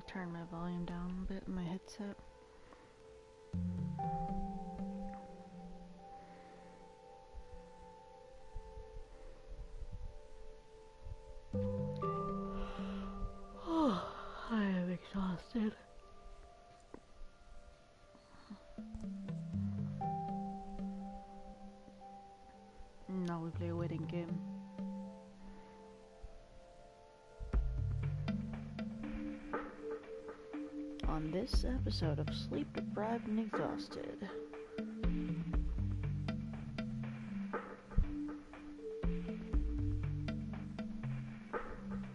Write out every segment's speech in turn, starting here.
Turn my volume down a bit in my headset. Oh, I am exhausted. Now we play a waiting game. On this episode of Sleep Deprived and Exhausted.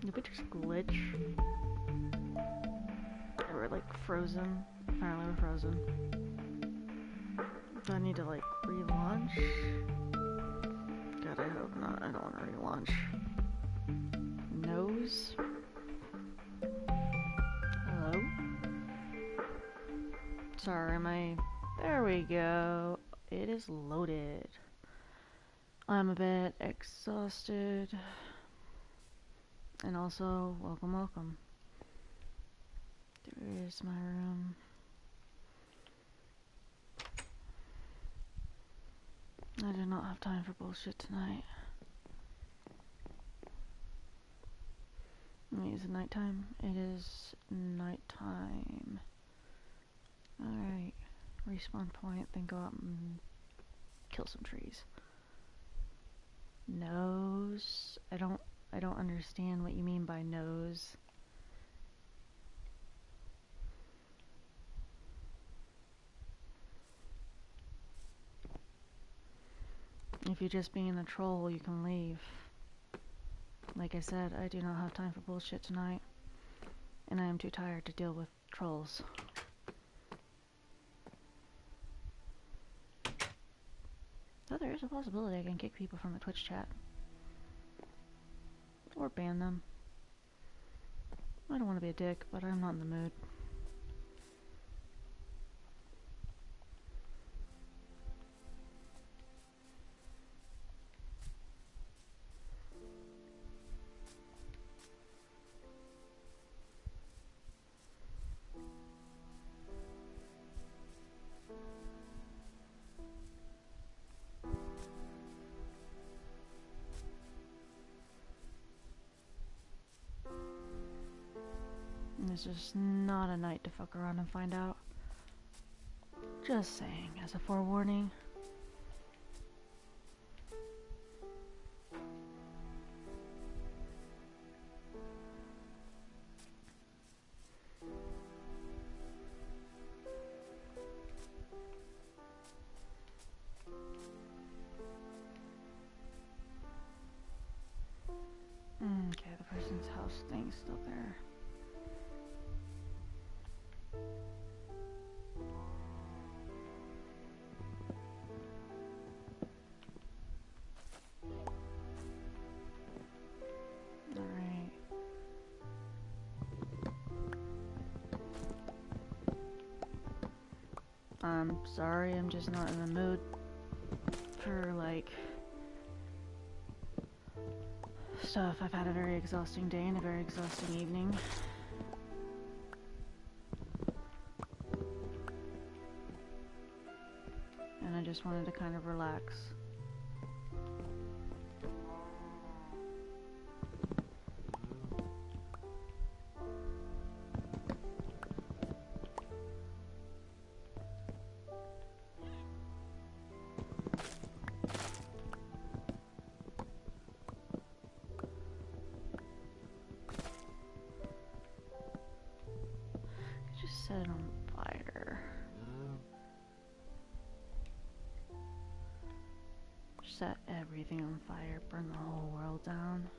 Did we just glitch? Or we're like frozen? Apparently we're frozen. Do I need to like relaunch? God, I hope not. I don't want to relaunch. Nose? Hello? Sorry, there we go. It is loaded. I'm a bit exhausted. And also, welcome. There is my room. I do not have time for bullshit tonight. Is it nighttime? It is nighttime. Alright. Respawn point, then go out and kill some trees. Nose? I don't understand what you mean by nose. If you're just being a troll, you can leave. Like I said, I do not have time for bullshit tonight. And I am too tired to deal with trolls. Though there is a possibility I can kick people from the Twitch chat. Or ban them. I don't want to be a dick, but I'm not in the mood. This is not a night to fuck around and find out. Just saying, as a forewarning. Okay, the person's house thing's still there. Alright. I'm sorry, I'm just not in the mood for, like, stuff. I've had a very exhausting day and a very exhausting evening. And I just wanted to kind of relax. Just set it on fire. Set everything on fire, burn the whole world down.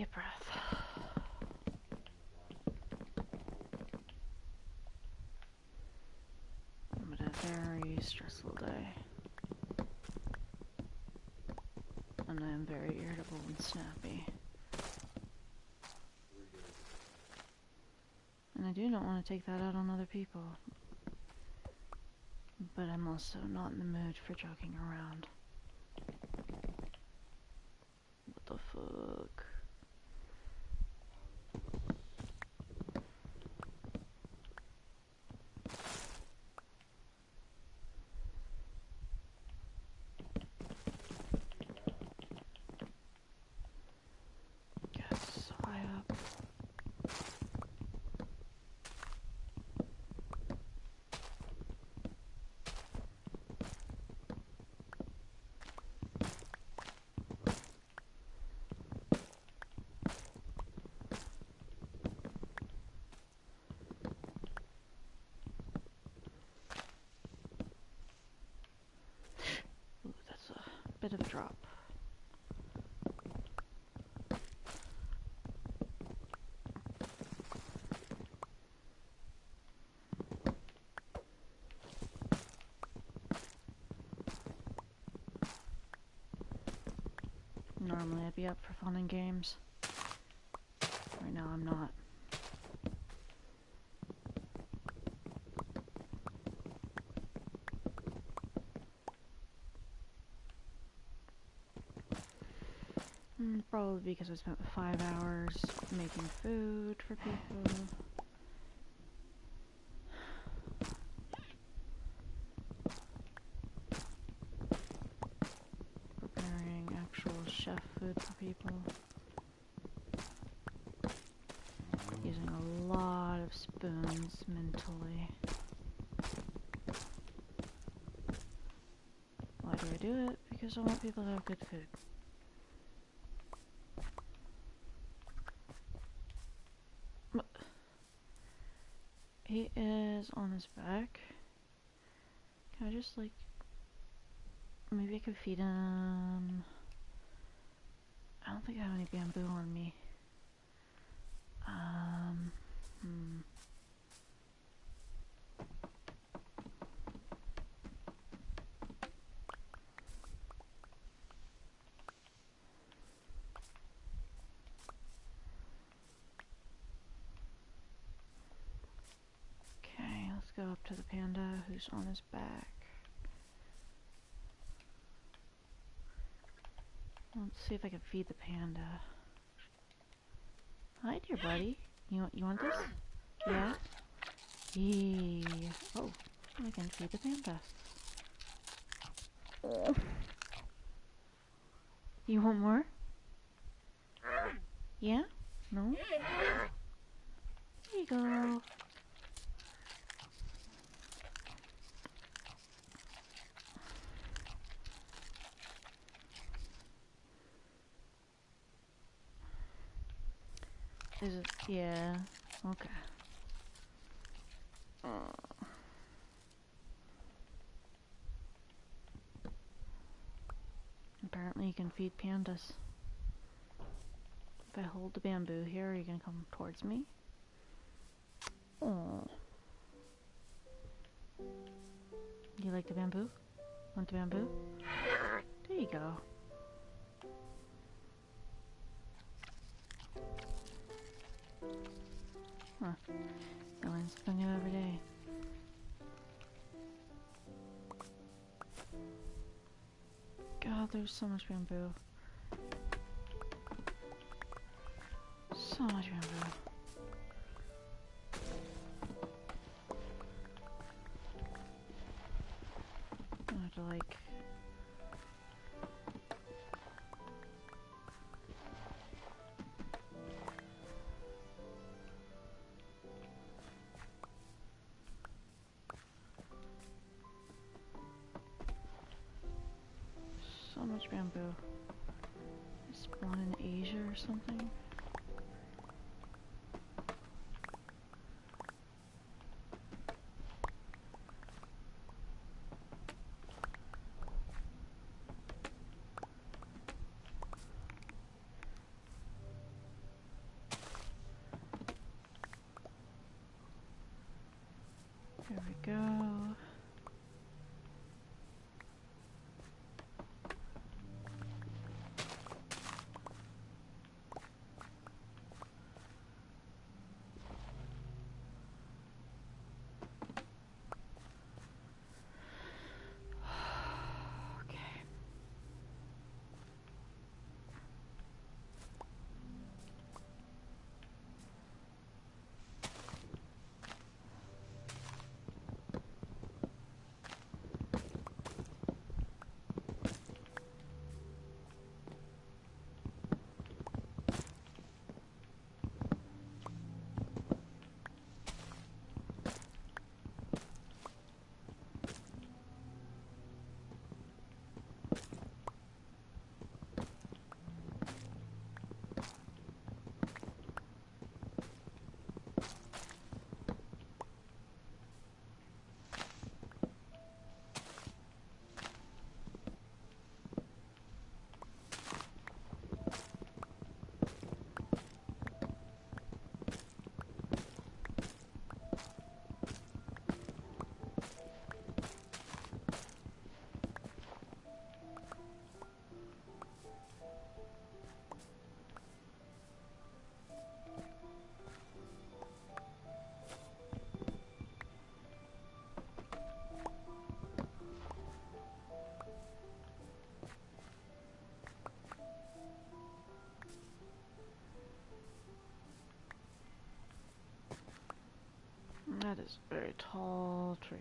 deep breath. But a very stressful day. And I am very irritable and snappy. And I do not want to take that out on other people. But I'm also not in the mood for joking around. What the fuck? Yes, high up. Ooh, that's a bit of a drop. Normally I'd be up for fun and games. Right now I'm not. Probably because I spent 5 hours making food for people. Preparing actual chef food for people. Using a lot of spoons mentally. Why do I do it? Because I want people to have good food. He is on his back. Can I just like... Maybe I could feed him... I don't think I have any bamboo on me. Okay, let's go up to the panda who's on his back. Let's see if I can feed the panda. Hi, dear buddy. You want this? Yeah? Yeah. Oh, I can feed the panda. Oh. You want more? Yeah? No? There you go. Is it? Yeah. Okay. Apparently you can feed pandas. If I hold the bamboo here, are you gonna come towards me? Oh. You like the bamboo? Want the bamboo? There you go. Huh. You learn something new every day. God, there's so much bamboo. So much bamboo. I have to like... So much bamboo. I spawn in Asia or something? There we go. That is a very tall tree.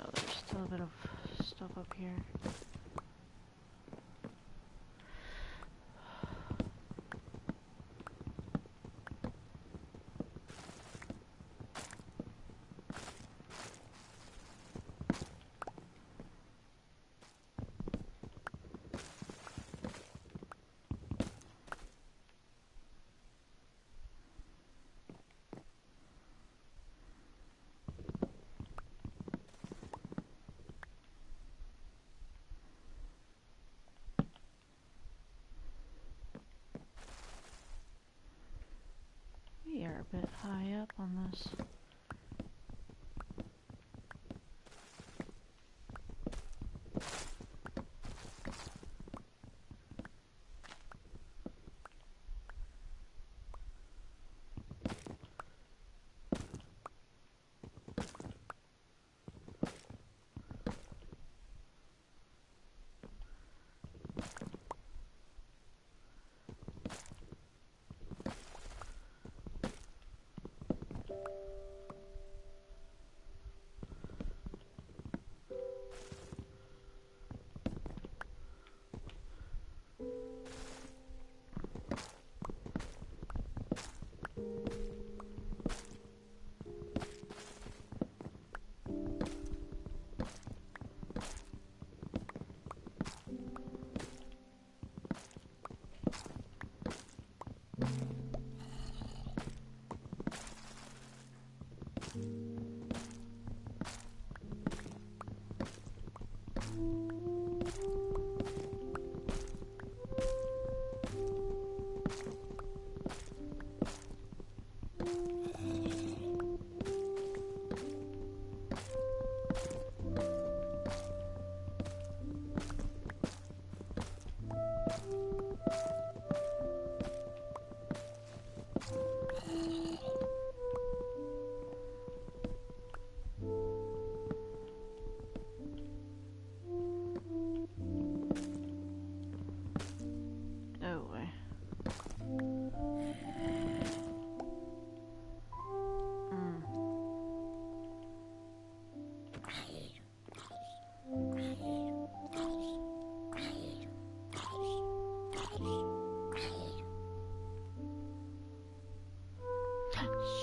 Oh, there's still a bit of stuff up here. We are a bit high up on this.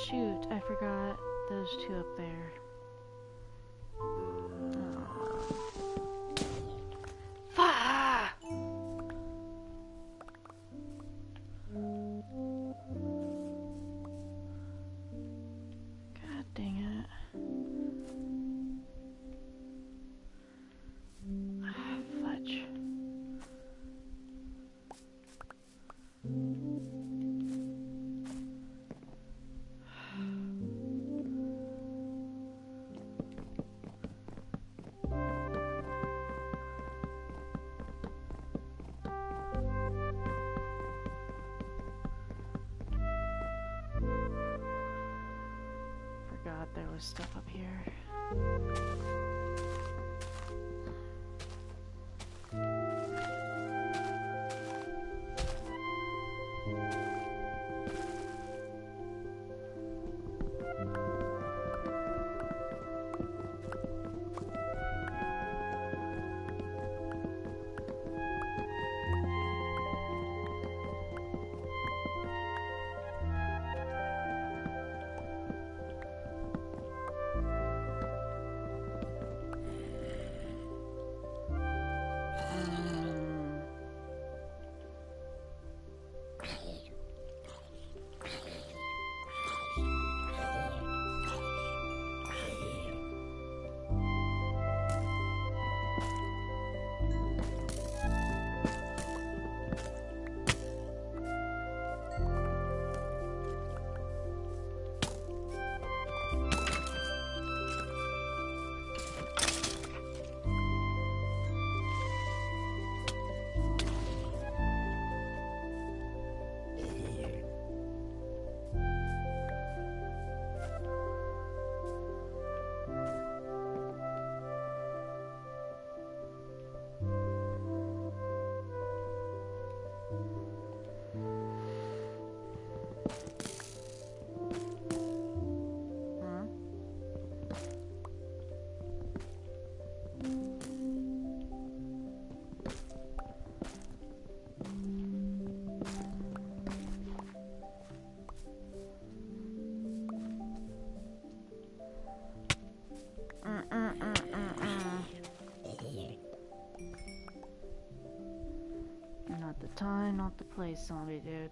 Shoot, I forgot those two up there. Fah! God dang it. Ah, fudge. Forgot there was stuff up here. Not the time, not the place, zombie dude.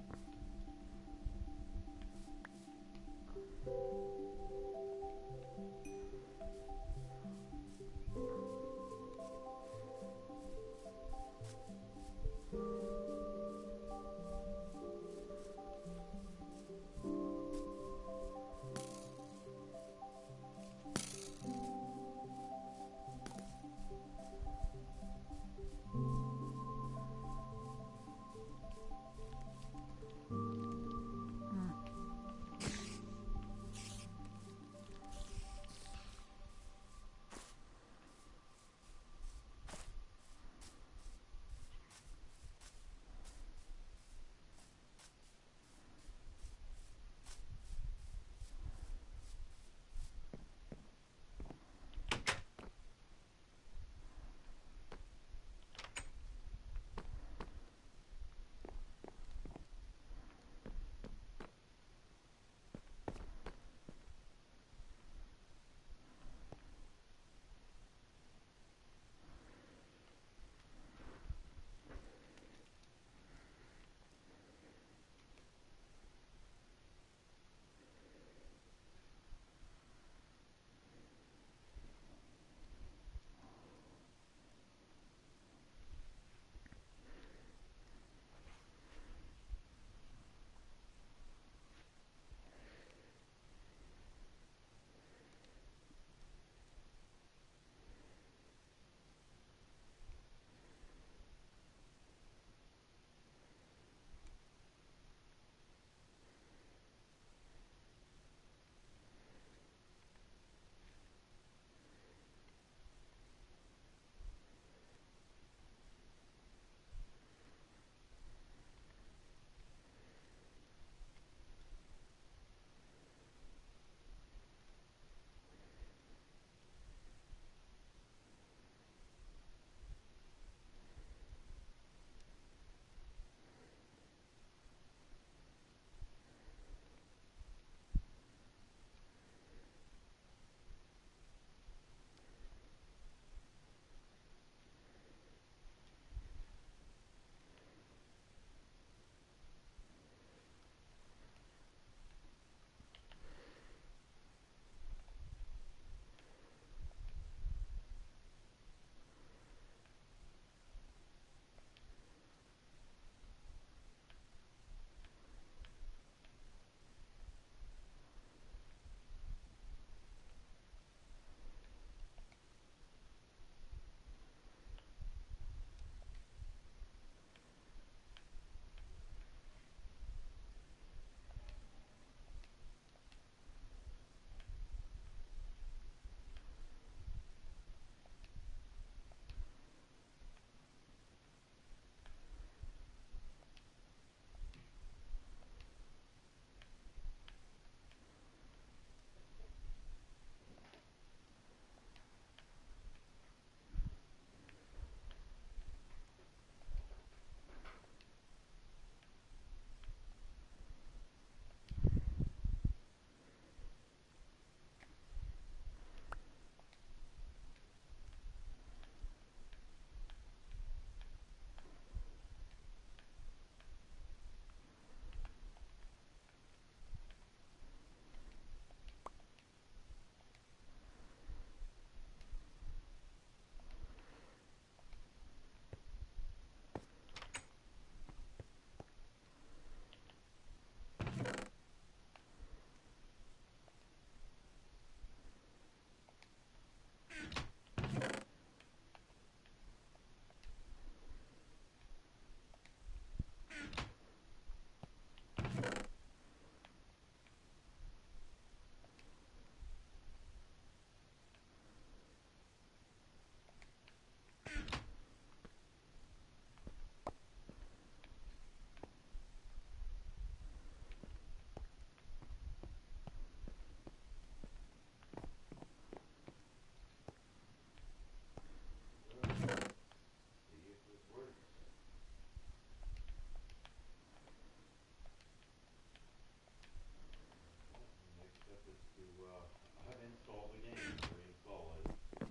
reinstall the game. Reinstall it.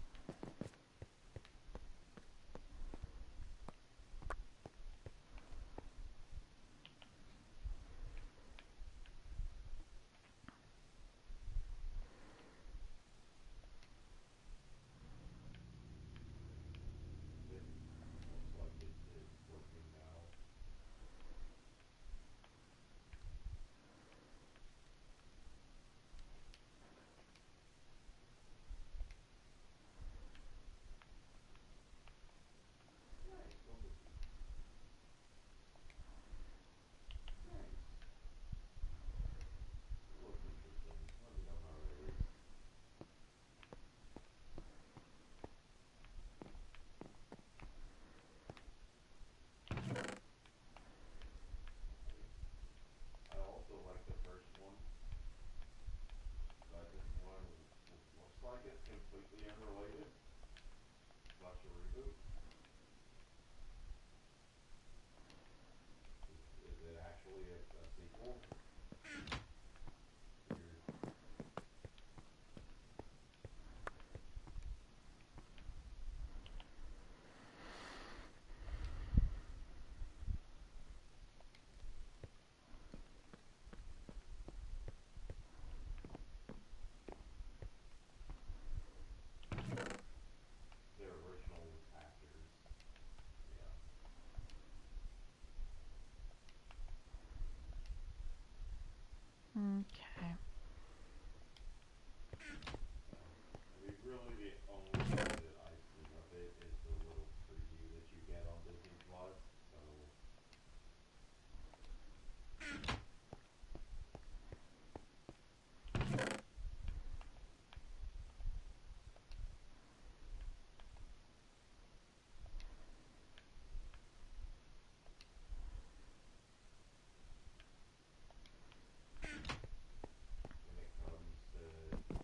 It looks like it's working now. Nice, go cookie. Nice. That looks interesting. Let me know how it is. I also like the first one. Second one looks like it's completely unrelated. Slash a reboot. Is it actually a sequel? Weird. They're original actors. Yeah. Okay. I mean, really, the only thing that I've seen of it is the little preview that you get on Disney Plus. So, when it comes to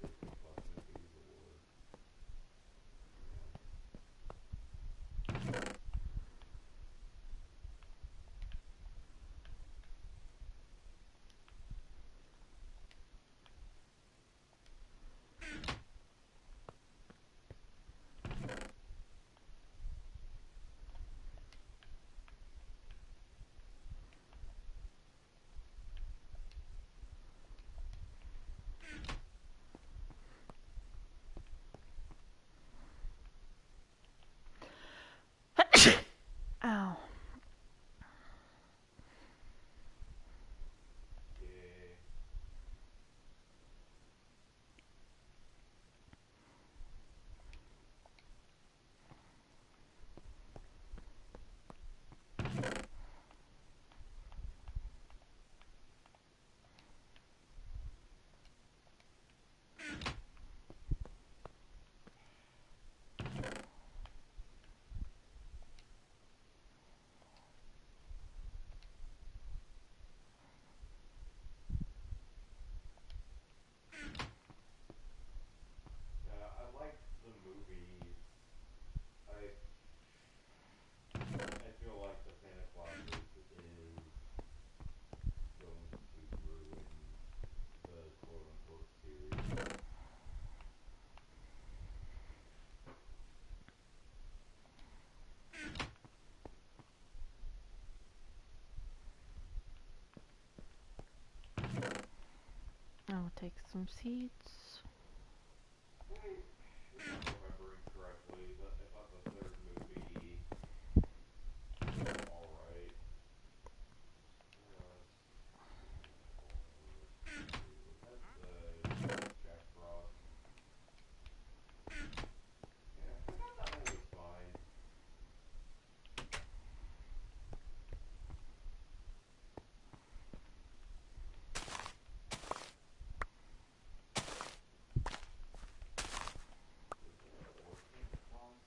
Disney Plus movies, or you know, Ow. yeah. I like the movies. I I feel like the Santa Clauses is going to ruin the quote unquote series. I'll take some seeds. If I'm remembering correctly, I thought the third movie was alright. Was that Jack Frost? Yeah, I thought that one was fine. Is there more Santa Claus?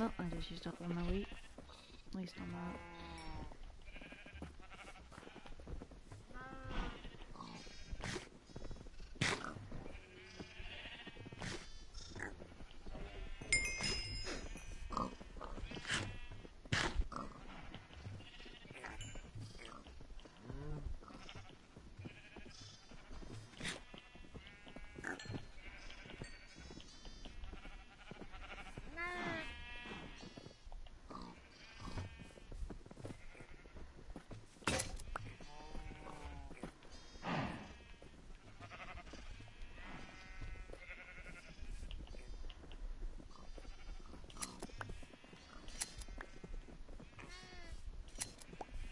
Well, I just used up all my wheat. At least on that.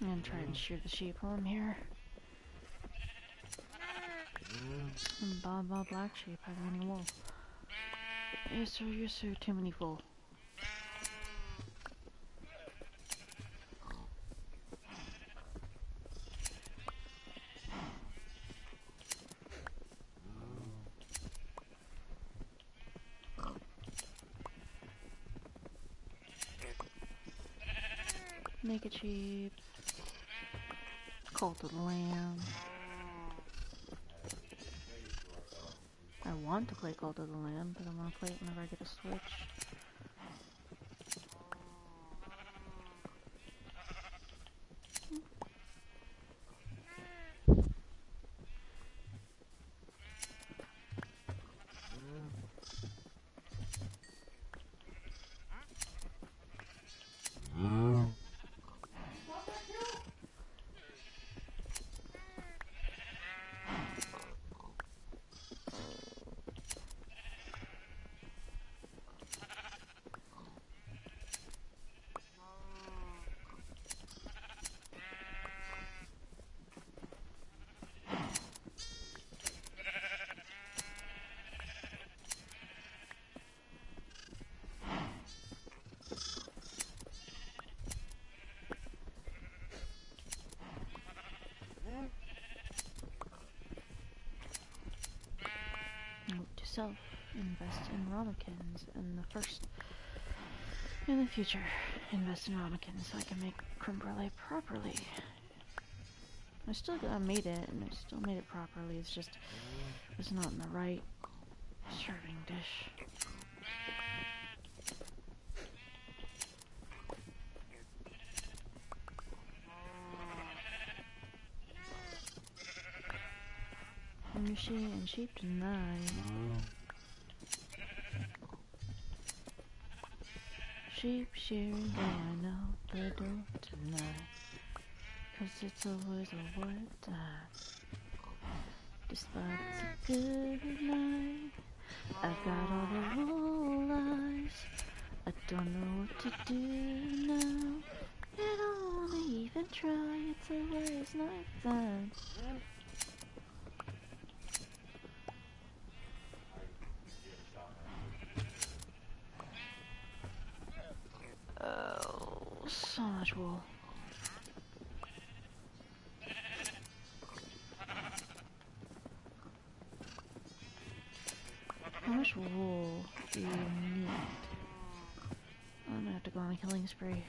I'm gonna try and shear the sheep while I'm here. And Baba black sheep having any wool. Yes sir, too many wool. Naked sheep. Cult of the Lamb. I want to play Cult of the Lamb, but I want to play it whenever I get a Switch. Note to self, invest in ramekins in the future, invest in ramekins so I can make creme brulee properly. I still made it, and I still made it properly, it's just, it's not in the right serving dish. And sheep tonight. Sheep shearing going out the door tonight. 'Cause it's always a wet time. Despite it's a good night, I've got all the wool eyes. I don't know what to do now. I don't wanna even try, it's always night time. Oh, so much wool. How much wool do you need? I'm gonna have to go on a killing spree.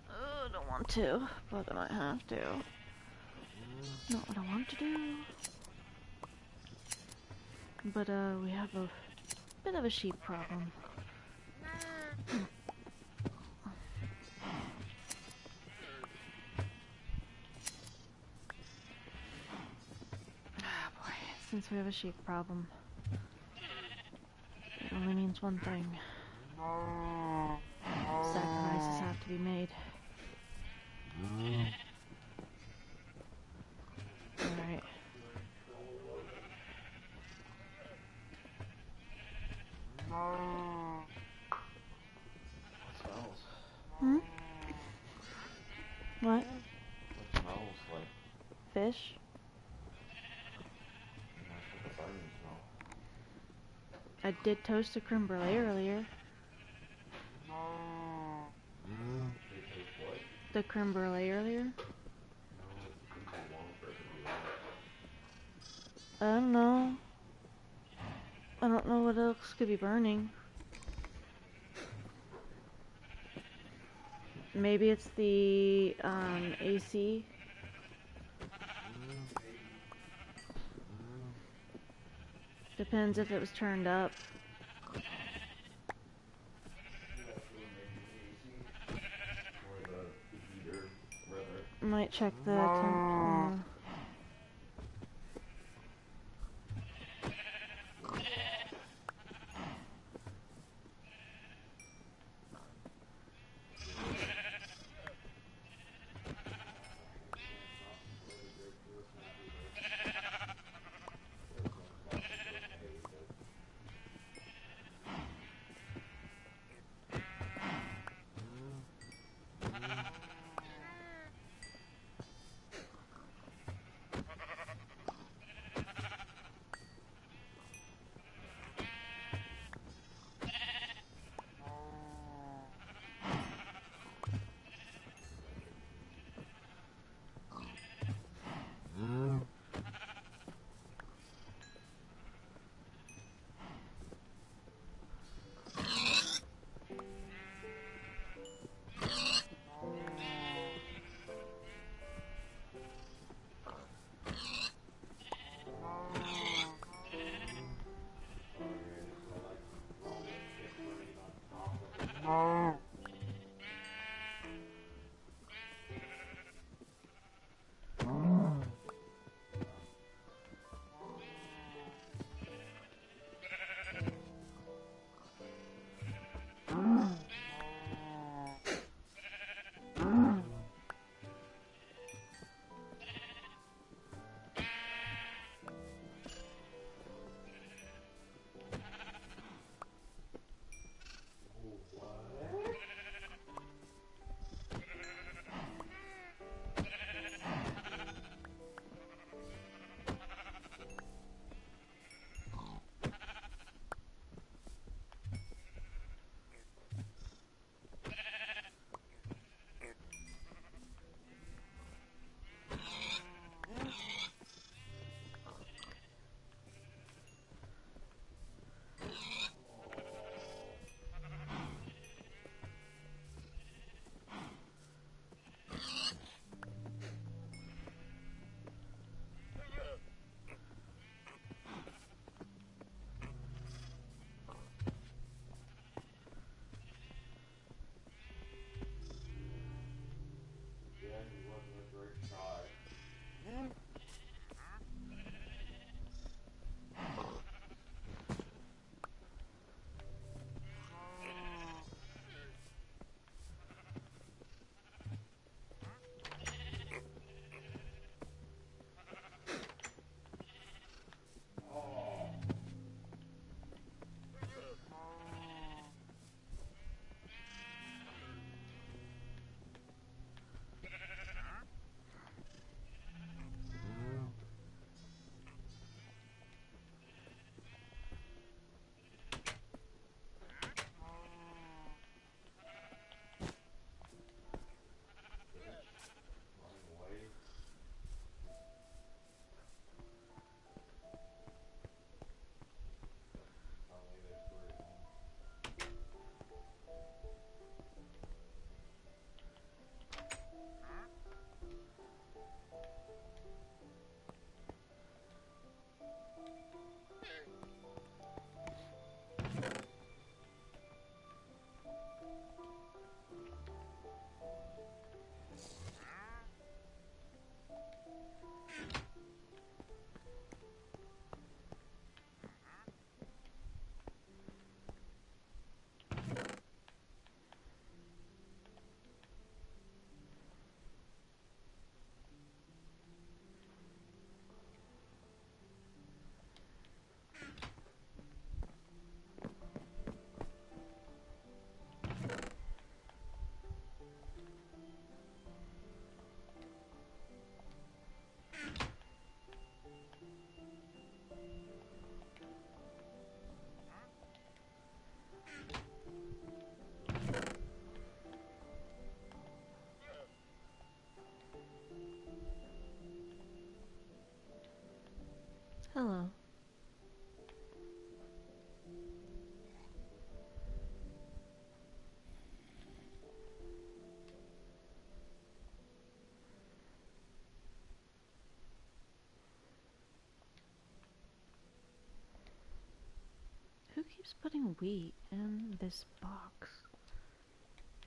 Oh, I don't want to, but I might have to. Not what I want to do. But we have a bit of a sheep problem. Ah, boy, since we have a sheep problem, it only means one thing. Sacrifices have to be made. Alright. Smells. Hmm? What? What smells like? Fish? That's what the burning smell. I did toast a creme brulee earlier. It tastes what? The creme brulee earlier? No, it's too long for it to be right. I don't know. I don't know what box could be burning. Maybe it's the AC. Depends if it was turned up. Might check the temp. Hello. keeps putting wheat in this box?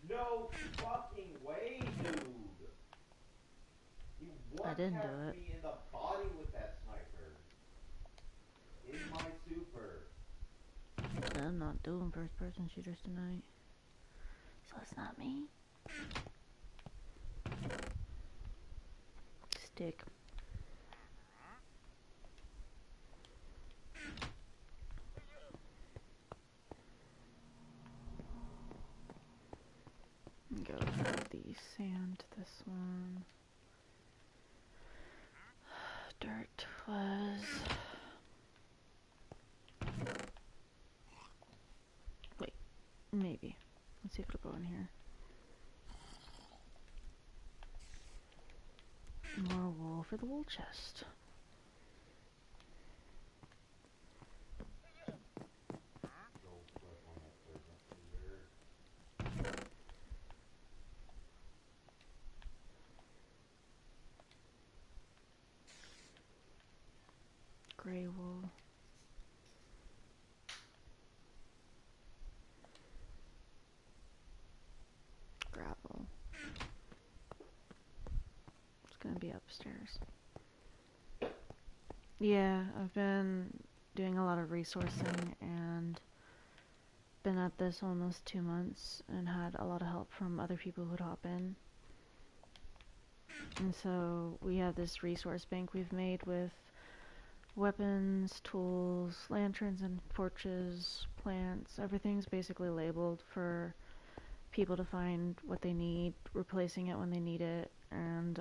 No fucking way, dude. You I didn't do one-tapped it. me in the body with that sniper. In my super. I'm not doing first person shooters tonight. So it's not me. Stick. Go add the sand to this one. Dirt was... Wait, maybe. Let's see if it'll go in here. More wool for the wool chest. Go flip on that serpent leader. Gray wool. Gravel. It's gonna be upstairs. Yeah, I've been doing a lot of resourcing and been at this almost 2 months and had a lot of help from other people who'd hop in. And so we have this resource bank we've made with weapons, tools, lanterns and torches, plants. Everything's basically labeled for people to find what they need, replacing it when they need it, and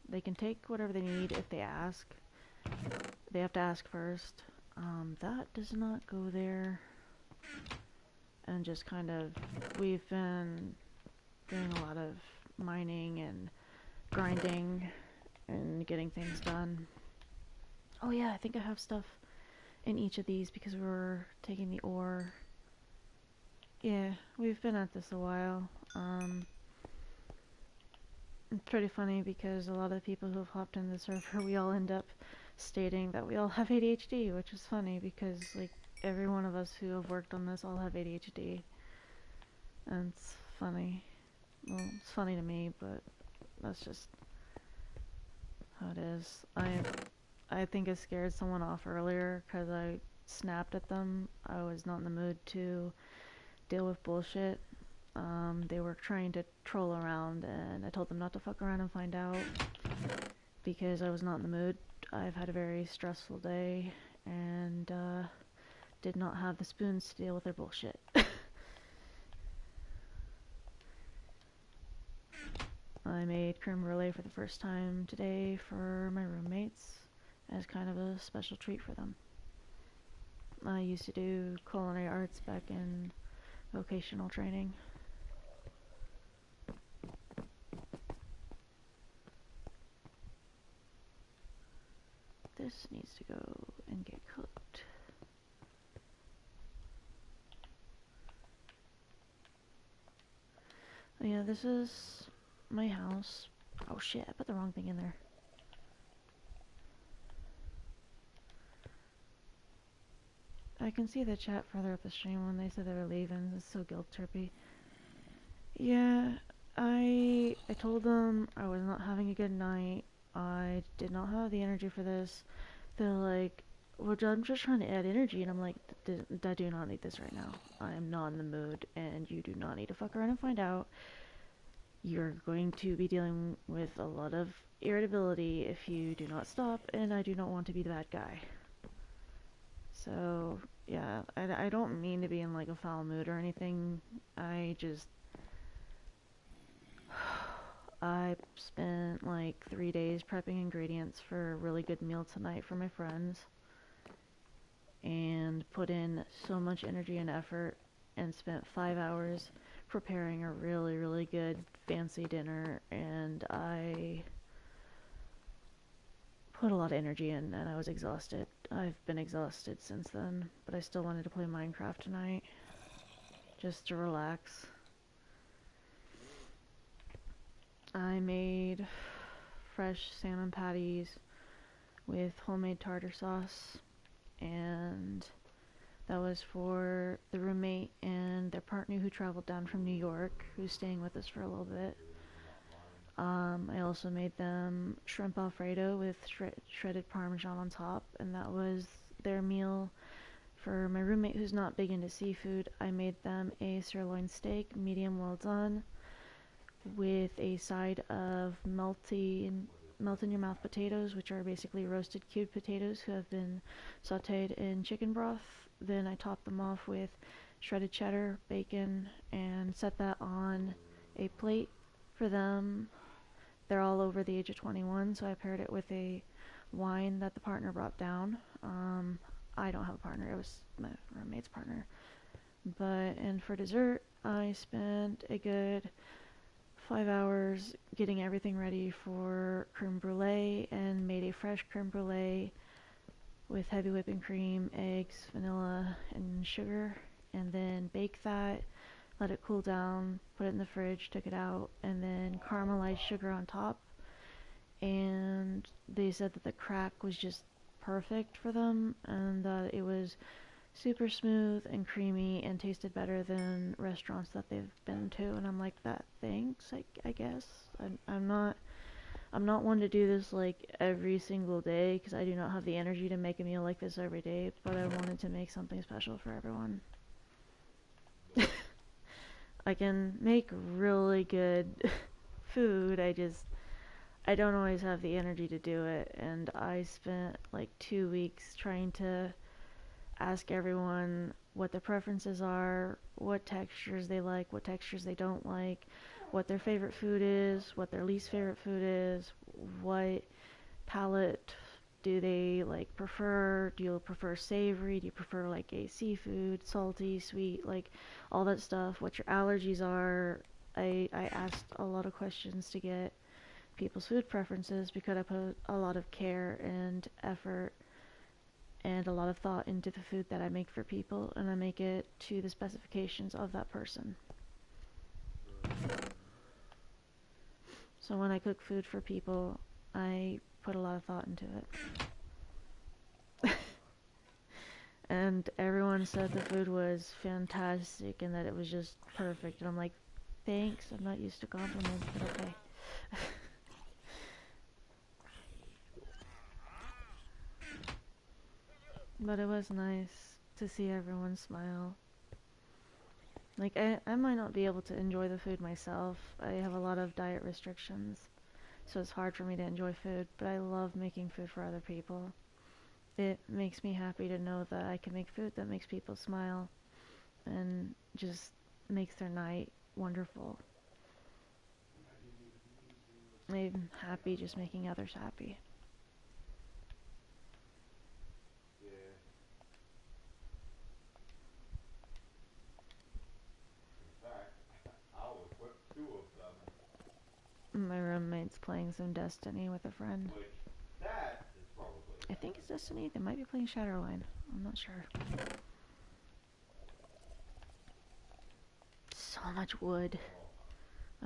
they can take whatever they need if they ask. They have to ask first. That does not go there. And just kind of, we've been doing a lot of mining and grinding and getting things done. Oh yeah, I think I have stuff in each of these because we were taking the ore. Yeah, we've been at this a while. It's pretty funny because a lot of the people who have hopped in the server, we all end up stating that we all have ADHD, which is funny because like every one of us who have worked on this all have ADHD. And it's funny. Well, it's funny to me, but that's just how it is. I think I scared someone off earlier because I snapped at them. I was not in the mood to deal with bullshit. They were trying to troll around and I told them not to fuck around and find out because I was not in the mood. I've had a very stressful day and did not have the spoons to deal with their bullshit. I made creme brulee for the first time today for my roommates as kind of a special treat for them. I used to do culinary arts back in vocational training. This needs to go and get cooked. Oh yeah, this is my house. Oh shit, I put the wrong thing in there. I can see the chat further up the stream when they said they were leaving. It's so guilt trippy. Yeah, I told them I was not having a good night. I did not have the energy for this. They're like, well, I'm just trying to add energy. And I'm like, I do not need this right now. I am not in the mood, and you do not need to fuck around and find out. You're going to be dealing with a lot of irritability if you do not stop, and I do not want to be the bad guy. So, yeah, I don't mean to be in like a foul mood or anything. I spent like 3 days prepping ingredients for a really good meal tonight for my friends and put in so much energy and effort and spent 5 hours preparing a really, really good fancy dinner, and I put a lot of energy in and I was exhausted. I've been exhausted since then, but I still wanted to play Minecraft tonight just to relax. I made fresh salmon patties with homemade tartar sauce and That was for the roommate and their partner who traveled down from New York, who's staying with us for a little bit. I also made them shrimp Alfredo with shredded Parmesan on top, and that was their meal. For my roommate who's not big into seafood, I made them a sirloin steak, medium well done, with a side of melt in your mouth potatoes, which are basically roasted cubed potatoes who have been sauteed in chicken broth. Then I topped them off with shredded cheddar, bacon, and set that on a plate for them. They're all over the age of 21, so I paired it with a wine that the partner brought down. I don't have a partner, it was my roommate's partner. And for dessert, I spent a good 5 hours getting everything ready for creme brulee and made a fresh creme brulee with heavy whipping cream, eggs, vanilla, and sugar. And then baked that, let it cool down, put it in the fridge, took it out, and then caramelized sugar on top. And they said that the crack was just perfect for them and that it was super smooth and creamy and tasted better than restaurants that they've been to. And I'm like, that thanks, I guess. I'm not one to do this like every single day because I do not have the energy to make a meal like this every day, but I wanted to make something special for everyone. I can make really good food. I don't always have the energy to do it, and I spent like 2 weeks trying to ask everyone what their preferences are, what textures they like, what textures they don't like, what their favorite food is, what their least favorite food is, what palate do they like prefer, do you prefer savory, do you prefer like a seafood, salty, sweet, like all that stuff, what your allergies are. I asked a lot of questions to get people's food preferences because I put a lot of care and effort and a lot of thought into the food that I make for people, and I make it to the specifications of that person. So when I cook food for people, I put a lot of thought into it. And everyone said the food was fantastic and that it was just perfect. And I'm like, thanks, I'm not used to compliments, but okay. But it was nice to see everyone smile. Like, I might not be able to enjoy the food myself. I have a lot of diet restrictions, so it's hard for me to enjoy food, but I love making food for other people. It makes me happy to know that I can make food that makes people smile and just makes their night wonderful. I'm happy just making others happy. Yeah. In fact, I'll equip two of them. My roommate's playing some Destiny with a friend. Which, that is probably I think it's Destiny. They might be playing Shadowline. I'm not sure. So much wood.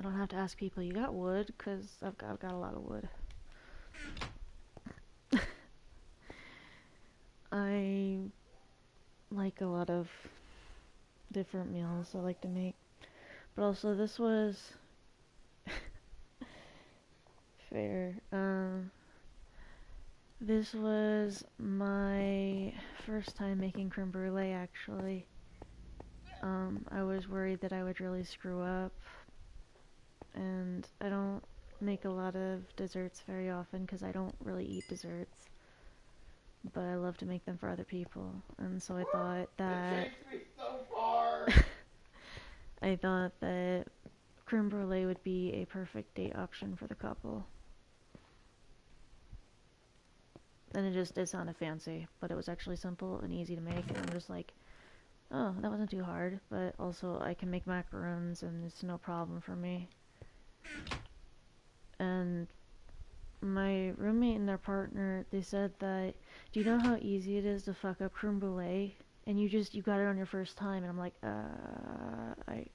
oh, I don't have to ask people, you got wood? Because I've got a lot of wood. I like a lot of different meals I like to make. But also, this was fair. This was my first time making creme brulee, actually. I was worried that I would really screw up, and I don't make a lot of desserts very often because I don't really eat desserts. But I love to make them for other people, and so I thought that it takes me so far. I thought that creme brulee would be a perfect date option for the couple. And it sounded fancy, but it was actually simple and easy to make, and I'm just like, oh, that wasn't too hard, but also I can make macaroons and it's no problem for me. And my roommate and their partner, they said that, do you know how easy it is to fuck up creme brulee? And you got it on your first time, and I'm like, I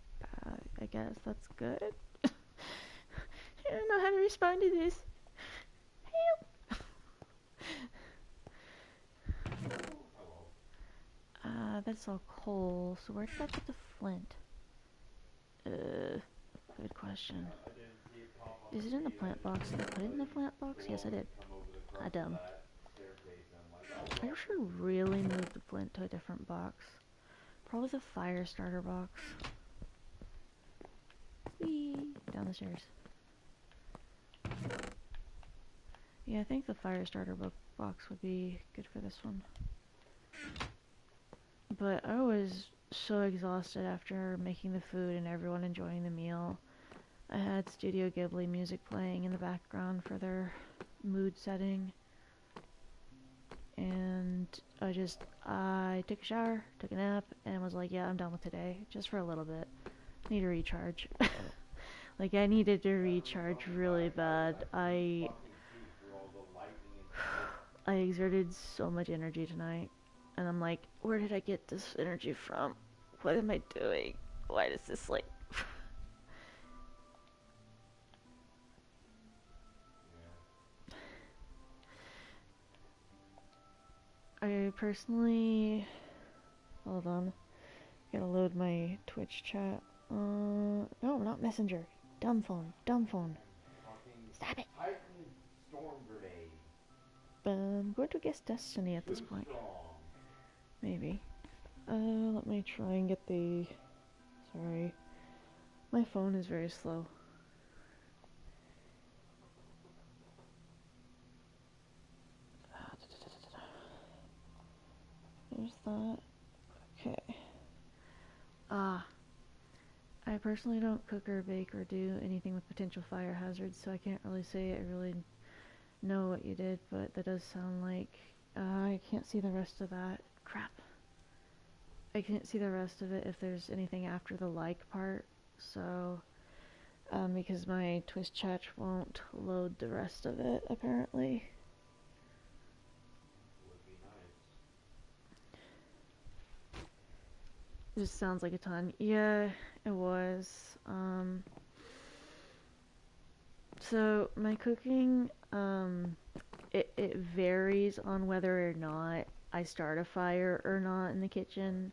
guess that's good. I don't know how to respond to this. Hello. that's all coal. So where did I put the flint? Good question. I didn't see it pop on Is the it in the feed. I plant didn't box? see Did I put it in the anybody plant box? go Yes, I up and did. come over the I crux of dumb. that staircase. And I'm like, I'll I drop should this in here. really move the flint to a different box. Probably the fire starter box. Whee! Down the stairs. Yeah, I think the fire starter box would be good for this one. But I was so exhausted after making the food and everyone enjoying the meal. I had Studio Ghibli music playing in the background for their mood setting. And I took a shower, took a nap, and was like, yeah, I'm done with today. Just for a little bit. Need to recharge. Like, I needed to recharge really bad. I fucking see through all the lightning and shit. I exerted so much energy tonight. And I'm like, where did I get this energy from? What am I doing? Why does this, like... Yeah. I personally... Hold on. Gotta load my Twitch chat. No, not Messenger. Dumb phone. Dumb phone. Fucking Stop it. Titan storm grenade. I'm going to guess Destiny at this Too point. strong. Maybe. Let me try and get the... Sorry. My phone is very slow. There's that. Okay. I personally don't cook or bake or do anything with potential fire hazards, so I can't really say I really know what you did, but that does sound like... I can't see the rest of that. Crap. I can't see the rest of it if there's anything after the like part, so... because my Twitch chat won't load the rest of it, apparently. Would be nice. It just sounds like a ton. Yeah, it was. So my cooking, it varies on whether or not I start a fire or not in the kitchen.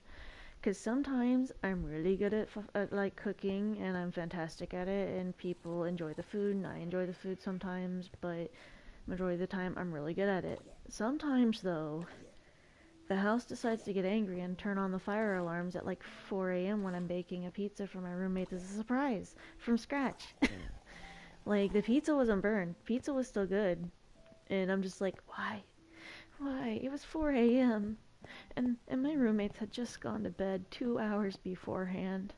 Because sometimes I'm really good at like cooking and I'm fantastic at it, and people enjoy the food and I enjoy the food sometimes, but majority of the time I'm really good at it. Sometimes though, the house decides to get angry and turn on the fire alarms at like 4 a.m. when I'm baking a pizza for my roommates as a surprise from scratch. Like, the pizza wasn't burned. Pizza was still good. And I'm just like, why? Why? It was 4 a.m. And my roommates had just gone to bed 2 hours beforehand.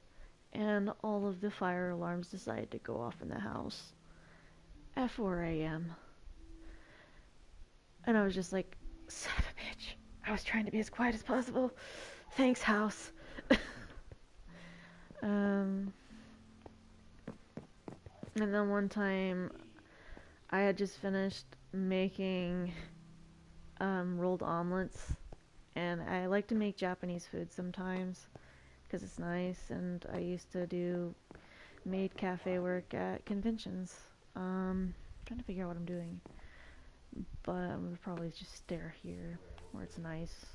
And all of the fire alarms decided to go off in the house at 4 a.m. And I was just like, son of a bitch. I was trying to be as quiet as possible. Thanks, house. And then one time, I had just finished making rolled omelets, and I like to make Japanese food sometimes because it's nice. And I used to do maid cafe work at conventions. Trying to figure out what I'm doing, but I would probably just stare here where it's nice.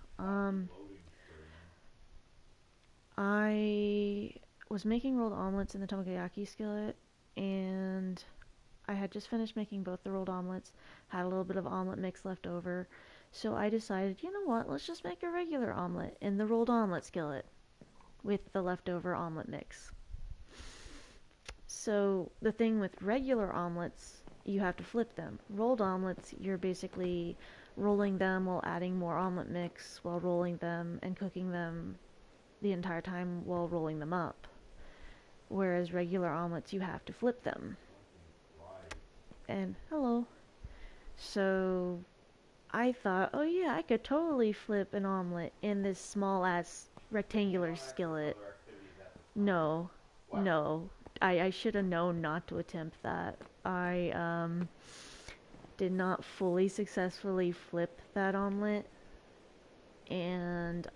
I was making rolled omelets in the takoyaki skillet, and I had just finished making both the rolled omelets, had a little bit of omelet mix left over, so I decided, you know what, let's just make a regular omelet in the rolled omelet skillet with the leftover omelet mix. So the thing with regular omelets, you have to flip them. Rolled omelets, you're basically rolling them while adding more omelet mix, while rolling them and cooking them the entire time while rolling them up. Whereas regular omelets, you have to flip them. And hello. So I thought, oh yeah, I could totally flip an omelet in this small ass rectangular skillet. No, What? no. I should have known not to attempt that. I did not fully successfully flip that omelet, and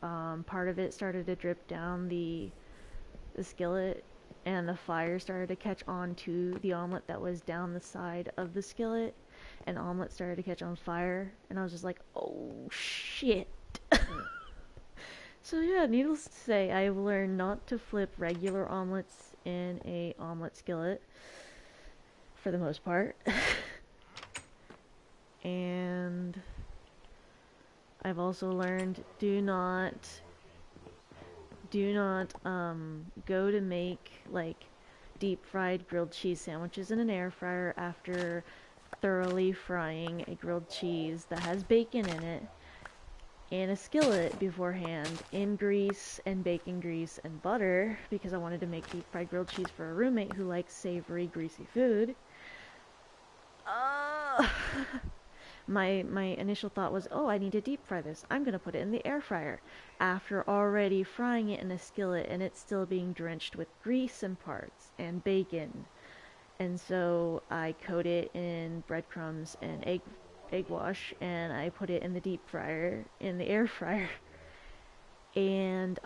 part of it started to drip down the skillet, and the fire started to catch on to the omelet that was down the side of the skillet, and the omelet started to catch on fire, and I was just like, oh shit. So So yeah, needless to say, I've learned not to flip regular omelets in a omelet skillet for the most part. And I've also learned do not go to make like deep fried grilled cheese sandwiches in an air fryer after thoroughly frying a grilled cheese that has bacon in it in a skillet beforehand in grease and bacon grease and butter because I wanted to make deep fried grilled cheese for a roommate who likes savory, greasy food. Uh, my initial thought was, oh, I need to deep fry this. I'm gonna put it in the air fryer. After already frying it in a skillet and it's still being drenched with grease and parts and bacon. And so I coat it in breadcrumbs and egg wash and I put it in the deep fryer in the air fryer. And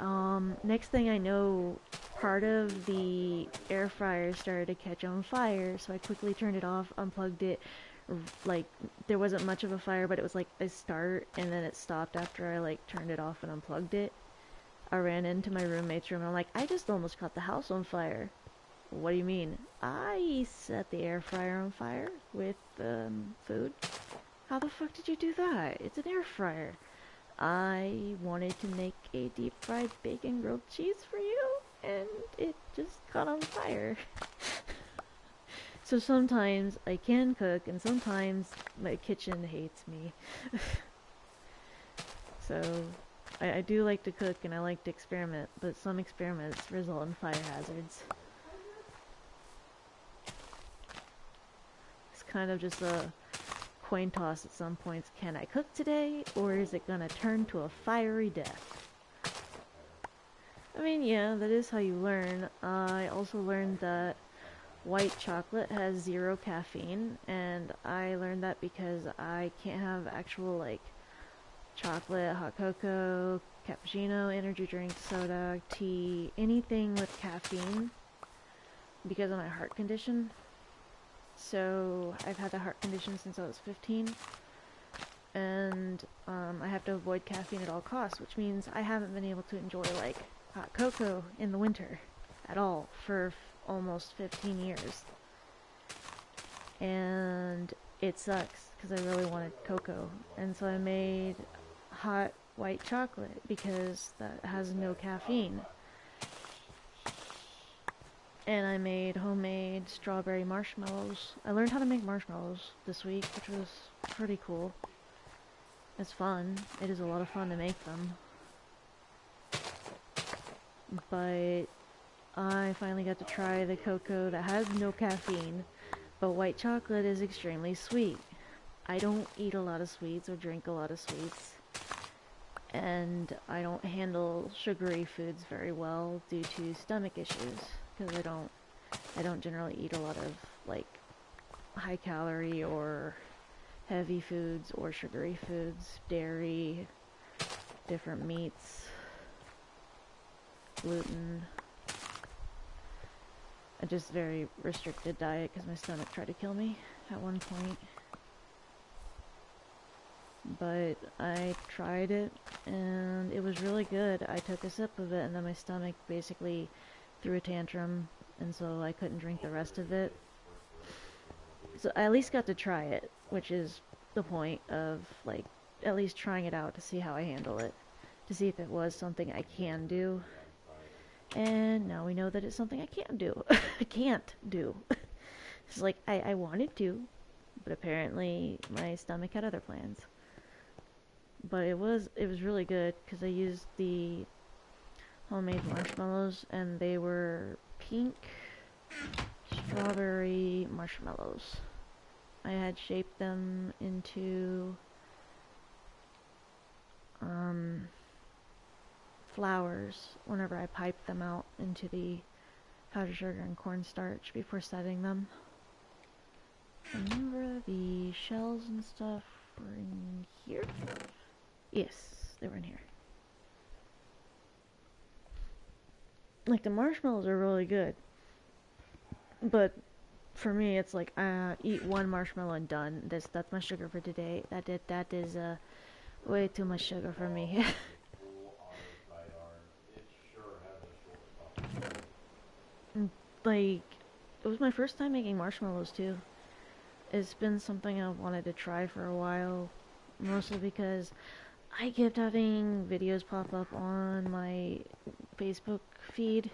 next thing I know, part of the air fryer started to catch on fire, so I quickly turned it off, unplugged it. Like there wasn't much of a fire, but it was like a start, and then it stopped after I like turned it off and unplugged it. I ran into my roommate's room and I'm like, I just almost caught the house on fire. What do you mean? I set the air fryer on fire with food. How the fuck did you do that? It's an air fryer. I wanted to make a deep fried bacon grilled cheese for you, and it just caught on fire. So sometimes I can cook, and sometimes my kitchen hates me. So I do like to cook and I like to experiment, but some experiments result in fire hazards. It's kind of just a coin toss at some points. Can I cook today, or is it gonna turn to a fiery death? I mean, yeah, that is how you learn. I also learned that white chocolate has 0 caffeine, and I learned that because I can't have actual, like, chocolate, hot cocoa, cappuccino, energy drink, soda, tea, anything with caffeine because of my heart condition. So I've had the heart condition since I was 15, and I have to avoid caffeine at all costs, which means I haven't been able to enjoy like hot cocoa in the winter at all for almost 15 years. And it sucks because I really wanted cocoa, and so I made hot white chocolate because that has no caffeine. And I made homemade strawberry marshmallows. I learned how to make marshmallows this week, which was pretty cool. It's fun. It is a lot of fun to make them. But I finally got to try the cocoa that has no caffeine, but white chocolate is extremely sweet. I don't eat a lot of sweets or drink a lot of sweets, and I don't handle sugary foods very well due to stomach issues, because I don't generally eat a lot of like high calorie or heavy foods or sugary foods, dairy, different meats, gluten. A just very restricted diet because my stomach tried to kill me at one point. But I tried it and it was really good. I took a sip of it and then my stomach basically threw a tantrum, and so I couldn't drink the rest of it. So I at least got to try it, which is the point of like at least trying it out to see how I handle it, to see if it was something I can do. And now we know that it's something I can't do. I can't do. It's like I wanted to, but apparently my stomach had other plans. But it was really good because I used the homemade marshmallows and they were pink strawberry marshmallows. I had shaped them into flowers whenever I piped them out into the powdered sugar and cornstarch before setting them. Remember the shells and stuff were in here? Yes, they were in here. Like the marshmallows are really good, but for me it's like eat one marshmallow and done. That's my sugar for today. That is way too much sugar for me. Like, it was my first time making marshmallows too. It's been something I've wanted to try for a while, mostly because I kept having videos pop up on my Facebook feed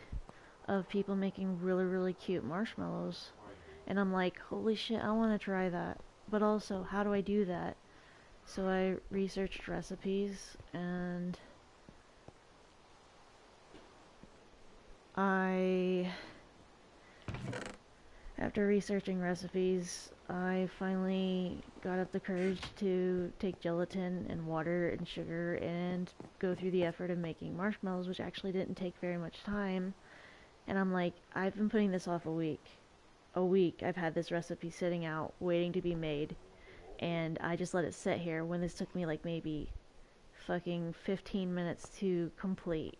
of people making really, really cute marshmallows. And I'm like, holy shit, I want to try that. But also, how do I do that? So I researched recipes and I, after researching recipes, I finally got up the courage to take gelatin and water and sugar and go through the effort of making marshmallows, which actually didn't take very much time. And I'm like, I've been putting this off a week. A week I've had this recipe sitting out, waiting to be made. And I just let it sit here when this took me like maybe fucking 15 minutes to complete.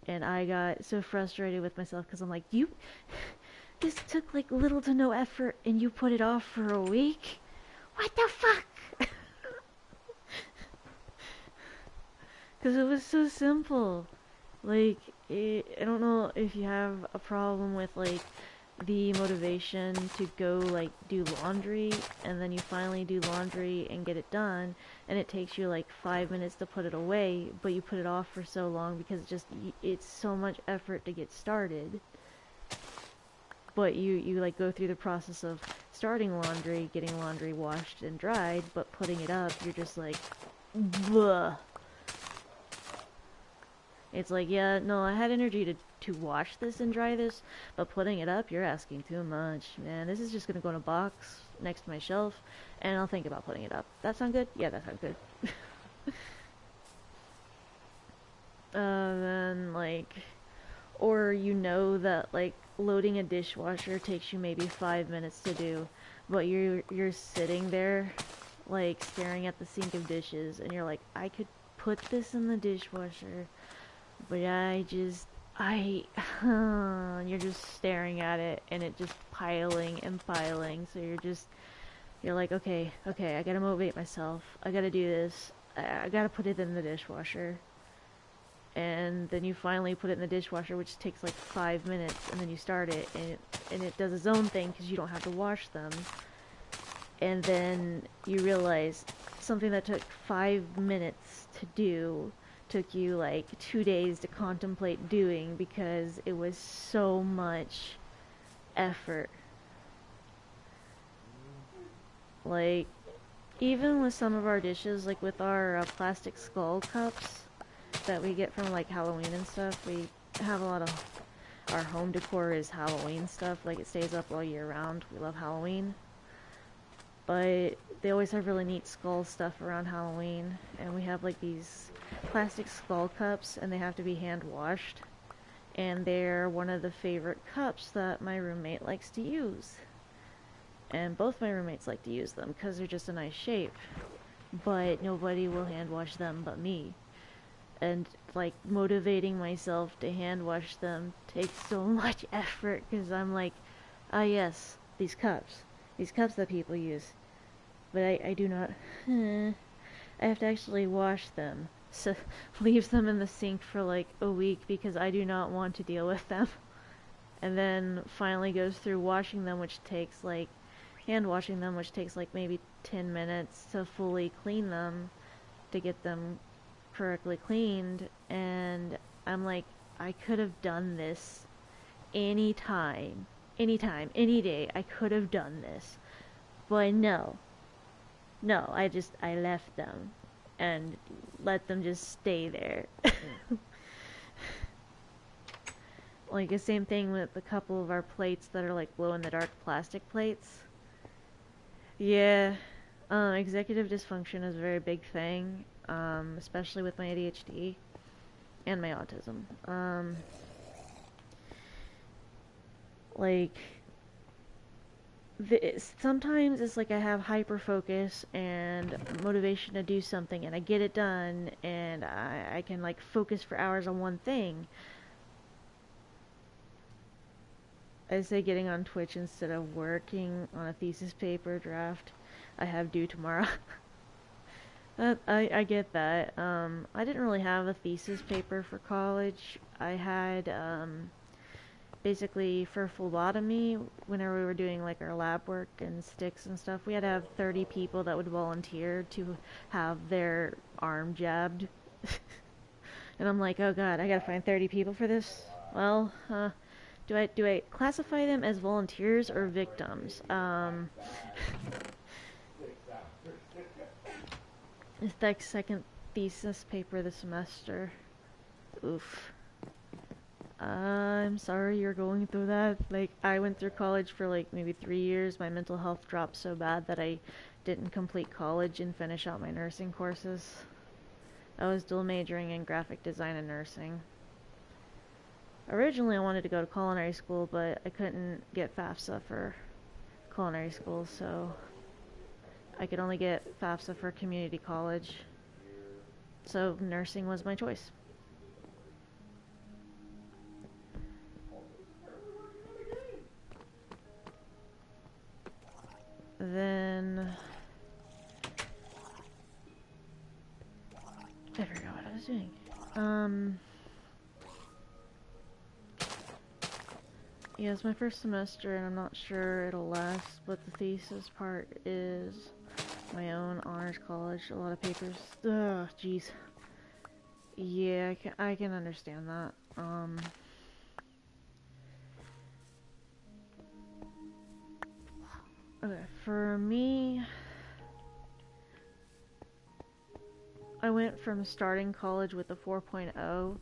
And I got so frustrated with myself because I'm like, this took like little to no effort and you put it off for a week? What the fuck? Because it was so simple. Like, I don't know if you have a problem with like the motivation to go like do laundry and then you finally do laundry and get it done and it takes you like 5 minutes to put it away, but you put it off for so long because it's so much effort to get started. But you like go through the process of starting laundry, getting laundry washed and dried, but putting it up, you're just like, bleh. It's like, yeah, no, I had energy to wash this and dry this, but putting it up, you're asking too much. Man, this is just gonna go in a box next to my shelf, and I'll think about putting it up. That sound good? Yeah, that sounds good. Then, like, or you know that, like, loading a dishwasher takes you maybe 5 minutes to do, but you're sitting there, like, staring at the sink of dishes, and you're like, I could put this in the dishwasher, but you're just staring at it and it just piling and piling. So you're like, okay, I gotta motivate myself. I gotta do this. I gotta put it in the dishwasher. And then you finally put it in the dishwasher, which takes like 5 minutes, and then you start it, and it does its own thing because you don't have to wash them. And then you realize something that took 5 minutes to do took you like 2 days to contemplate doing because it was so much effort. Like, even with some of our dishes, like with our plastic skull cups that we get from like Halloween and stuff, we have a lot of our home decor is Halloween stuff. Like, it stays up all year round. We love Halloween. But they always have really neat skull stuff around Halloween, and we have like these plastic skull cups, and they have to be hand washed, and they're one of the favorite cups that my roommate likes to use, and both my roommates like to use them because they're just a nice shape, but nobody will hand wash them but me. And like motivating myself to hand wash them takes so much effort because I'm like, ah yes, these cups that people use, but I do not. I have to actually wash them, so leaves them in the sink for like a week because I do not want to deal with them. And then finally goes through washing them, which takes like hand washing them, which takes like maybe 10 minutes to fully clean them to get them correctly cleaned. And I'm like, I could have done this anytime, any day. I could have done this, but no, I left them and let them just stay there. Like the same thing with a couple of our plates that are like glow in the dark plastic plates. Yeah, executive dysfunction is a very big thing, especially with my ADHD and my autism. Like, sometimes it's like I have hyper focus and motivation to do something, and I get it done, and I can like focus for hours on one thing. I say getting on Twitch instead of working on a thesis paper draft I have due tomorrow. I get that. I didn't really have a thesis paper for college. I had basically for phlebotomy, whenever we were doing like our lab work and sticks and stuff, we had to have 30 people that would volunteer to have their arm jabbed. And I'm like, oh god, I gotta find 30 people for this. Well, do I classify them as volunteers or victims? It's like second thesis paper this semester. Oof. I'm sorry you're going through that. Like, I went through college for like maybe 3 years. My mental health dropped so bad that I didn't complete college and finish out my nursing courses. I was dual majoring in graphic design and nursing. Originally, I wanted to go to culinary school, but I couldn't get FAFSA for culinary school, so I could only get FAFSA for community college. So nursing was my choice. Then I forgot what I was doing. Yeah, it's my first semester and I'm not sure it'll last, but the thesis part is my own honors college, a lot of papers. Ugh, jeez. Yeah, I can understand that. Okay, for me, I went from starting college with a 4.0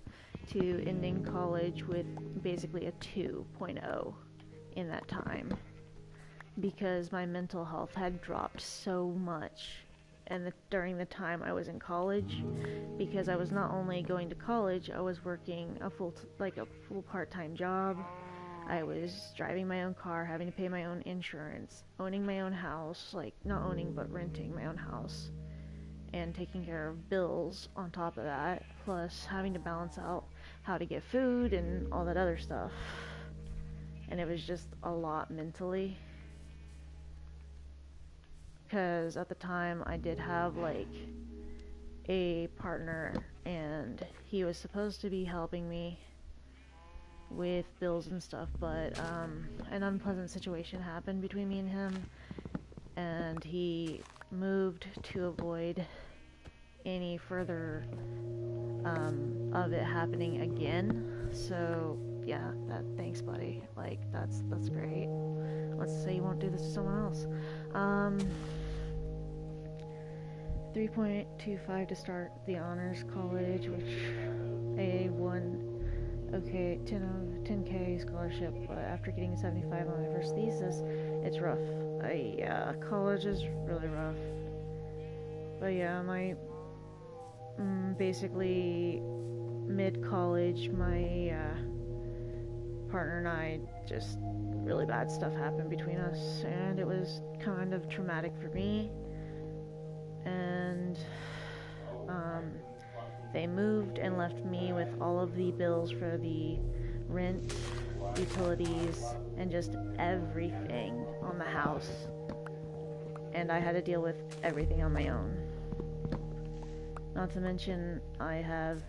to ending college with basically a 2.0 in that time because my mental health had dropped so much and during the time I was in college, because I was not only going to college, I was working a full part-time job. I was driving my own car, having to pay my own insurance, owning my own house, like not owning but renting my own house, and taking care of bills on top of that, plus having to balance out how to get food and all that other stuff. And it was just a lot mentally. Because at the time I did have like a partner and he was supposed to be helping me with bills and stuff, but an unpleasant situation happened between me and him, and he moved to avoid any further of it happening again. So yeah, thanks buddy, like that's great. Let's say you won't do this to someone else. 3.25 to start the honors college, which okay, 10K scholarship, but after getting 75 on my first thesis, it's rough. Yeah, college is really rough. But yeah, my basically mid-college, my partner and I just really bad stuff happened between us, and it was kind of traumatic for me. And they moved and left me with all of the bills for the rent, utilities, and just everything on the house. And I had to deal with everything on my own. Not to mention, I had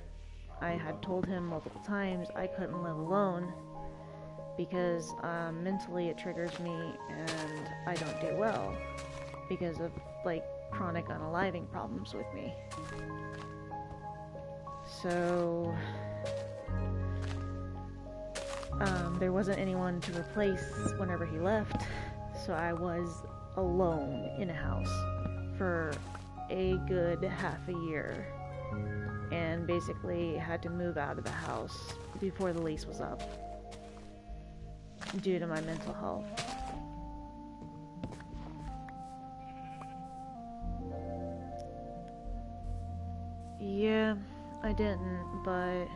told him multiple times I couldn't live alone because mentally it triggers me and I don't do well because of like chronic unaliving problems with me. So there wasn't anyone to replace whenever he left, so I was alone in a house for a good half a year and basically had to move out of the house before the lease was up due to my mental health. Yeah, I didn't, but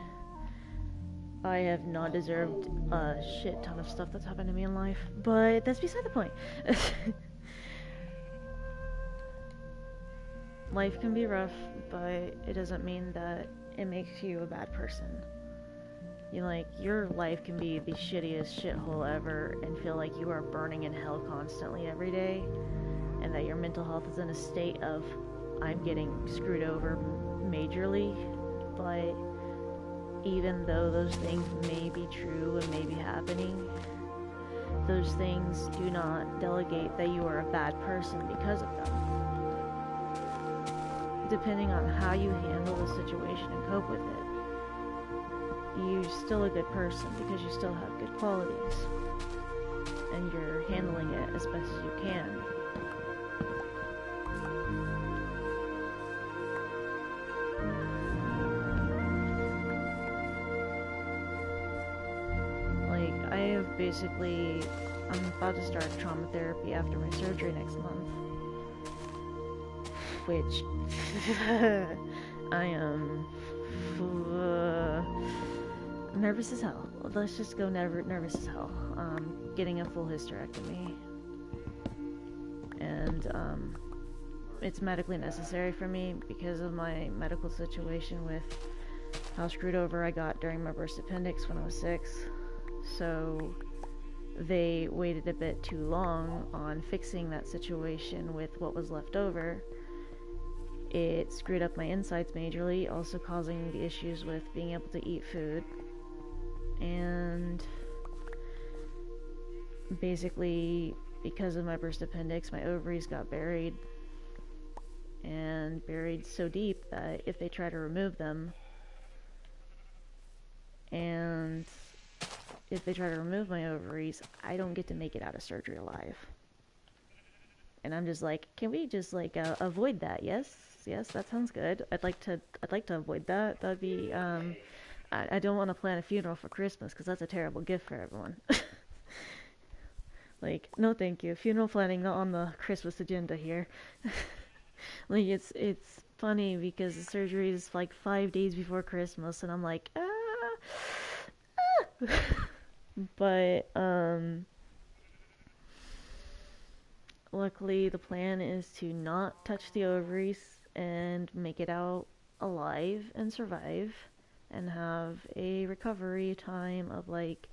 I have not deserved a shit ton of stuff that's happened to me in life, but that's beside the point. Life can be rough, but it doesn't mean that it makes you a bad person. Your life can be the shittiest shithole ever and feel like you are burning in hell constantly every day, and that your mental health is in a state of, I'm getting screwed over majorly, but even though those things may be true and may be happening, those things do not delegate that you are a bad person because of them. Depending on how you handle the situation and cope with it, you're still a good person because you still have good qualities and you're handling it as best as you can. Like, I'm about to start trauma therapy after my surgery next month, which I am nervous as hell. Let's just go nervous as hell. Getting a full hysterectomy, and it's medically necessary for me because of my medical situation with how screwed over I got during my burst appendix when I was 6. So they waited a bit too long on fixing that situation with what was left over. It screwed up my insides majorly, also causing the issues with being able to eat food. And basically, because of my burst appendix, my ovaries got buried. And buried so deep that if they try to remove them, and if they try to remove my ovaries, I don't get to make it out of surgery alive. And I'm just like, can we just like avoid that? Yes, that sounds good. I'd like to avoid that. That'd be I don't want to plan a funeral for Christmas because that's a terrible gift for everyone. Like, no, thank you. Funeral planning not on the Christmas agenda here. Like, it's funny because the surgery is like 5 days before Christmas, and I'm like, But luckily the plan is to not touch the ovaries and make it out alive and survive and have a recovery time of like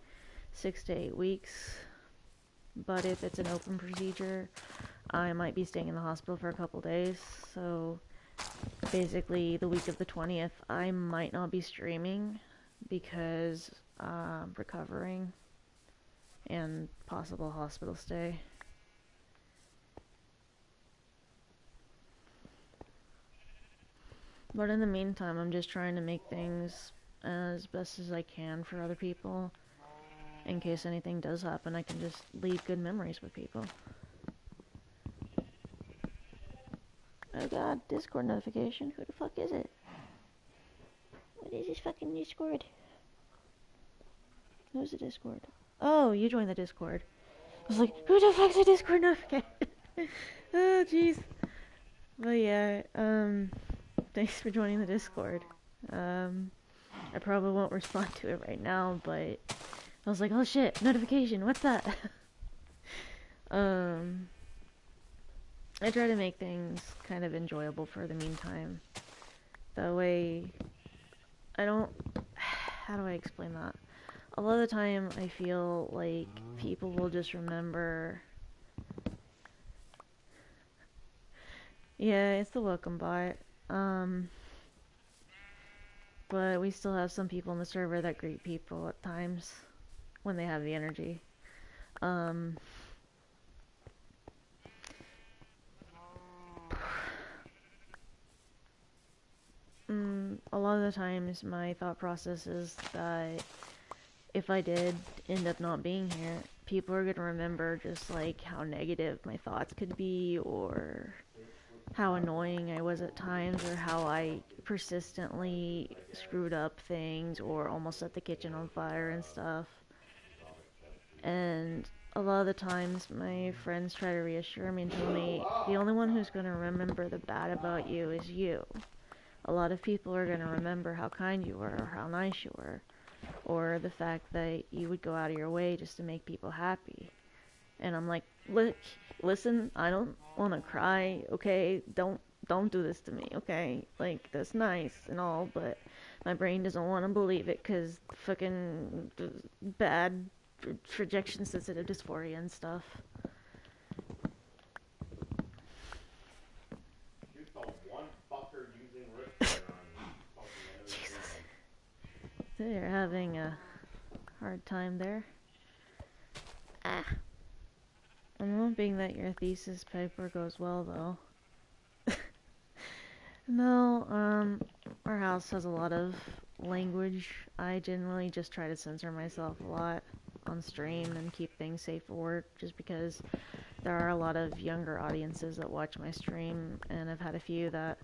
6 to 8 weeks. But if it's an open procedure, I might be staying in the hospital for a couple days. So basically the week of the 20th I might not be streaming because recovering and possible hospital stay. But in the meantime, I'm just trying to make things as best as I can for other people. In case anything does happen, I can just leave good memories with people. Oh god, Discord notification. Who the fuck is it? What is this fucking Discord? Who's the Discord? Oh, you joined the Discord. I was like, who the fuck's a Discord notification? Oh, jeez. But yeah, thanks for joining the Discord. I probably won't respond to it right now, but I was like, oh shit, notification, what's that? I try to make things kind of enjoyable for the meantime. That way, I don't... How do I explain that? A lot of the time, I feel like people will just remember... Yeah, it's the welcome bot. But we still have some people in the server that greet people at times when they have the energy. A lot of the times my thought process is that if I did end up not being here, people are going to remember just like how negative my thoughts could be, or how annoying I was at times, or how I persistently screwed up things or almost set the kitchen on fire and stuff. And a lot of the times my friends try to reassure me and tell me the only one who's going to remember the bad about you is you. A lot of people are going to remember how kind you were or how nice you were, or the fact that you would go out of your way just to make people happy. And I'm like, look, listen, I don't want to cry, okay? Don't do this to me, okay? Like, that's nice and all, but my brain doesn't want to believe it because fucking bad projection sensitive dysphoria and stuff. They're having a hard time there. Ah. I'm hoping that your thesis paper goes well, though. No, our house has a lot of language. I generally just try to censor myself a lot on stream and keep things safe for work, just because there are a lot of younger audiences that watch my stream, and I've had a few that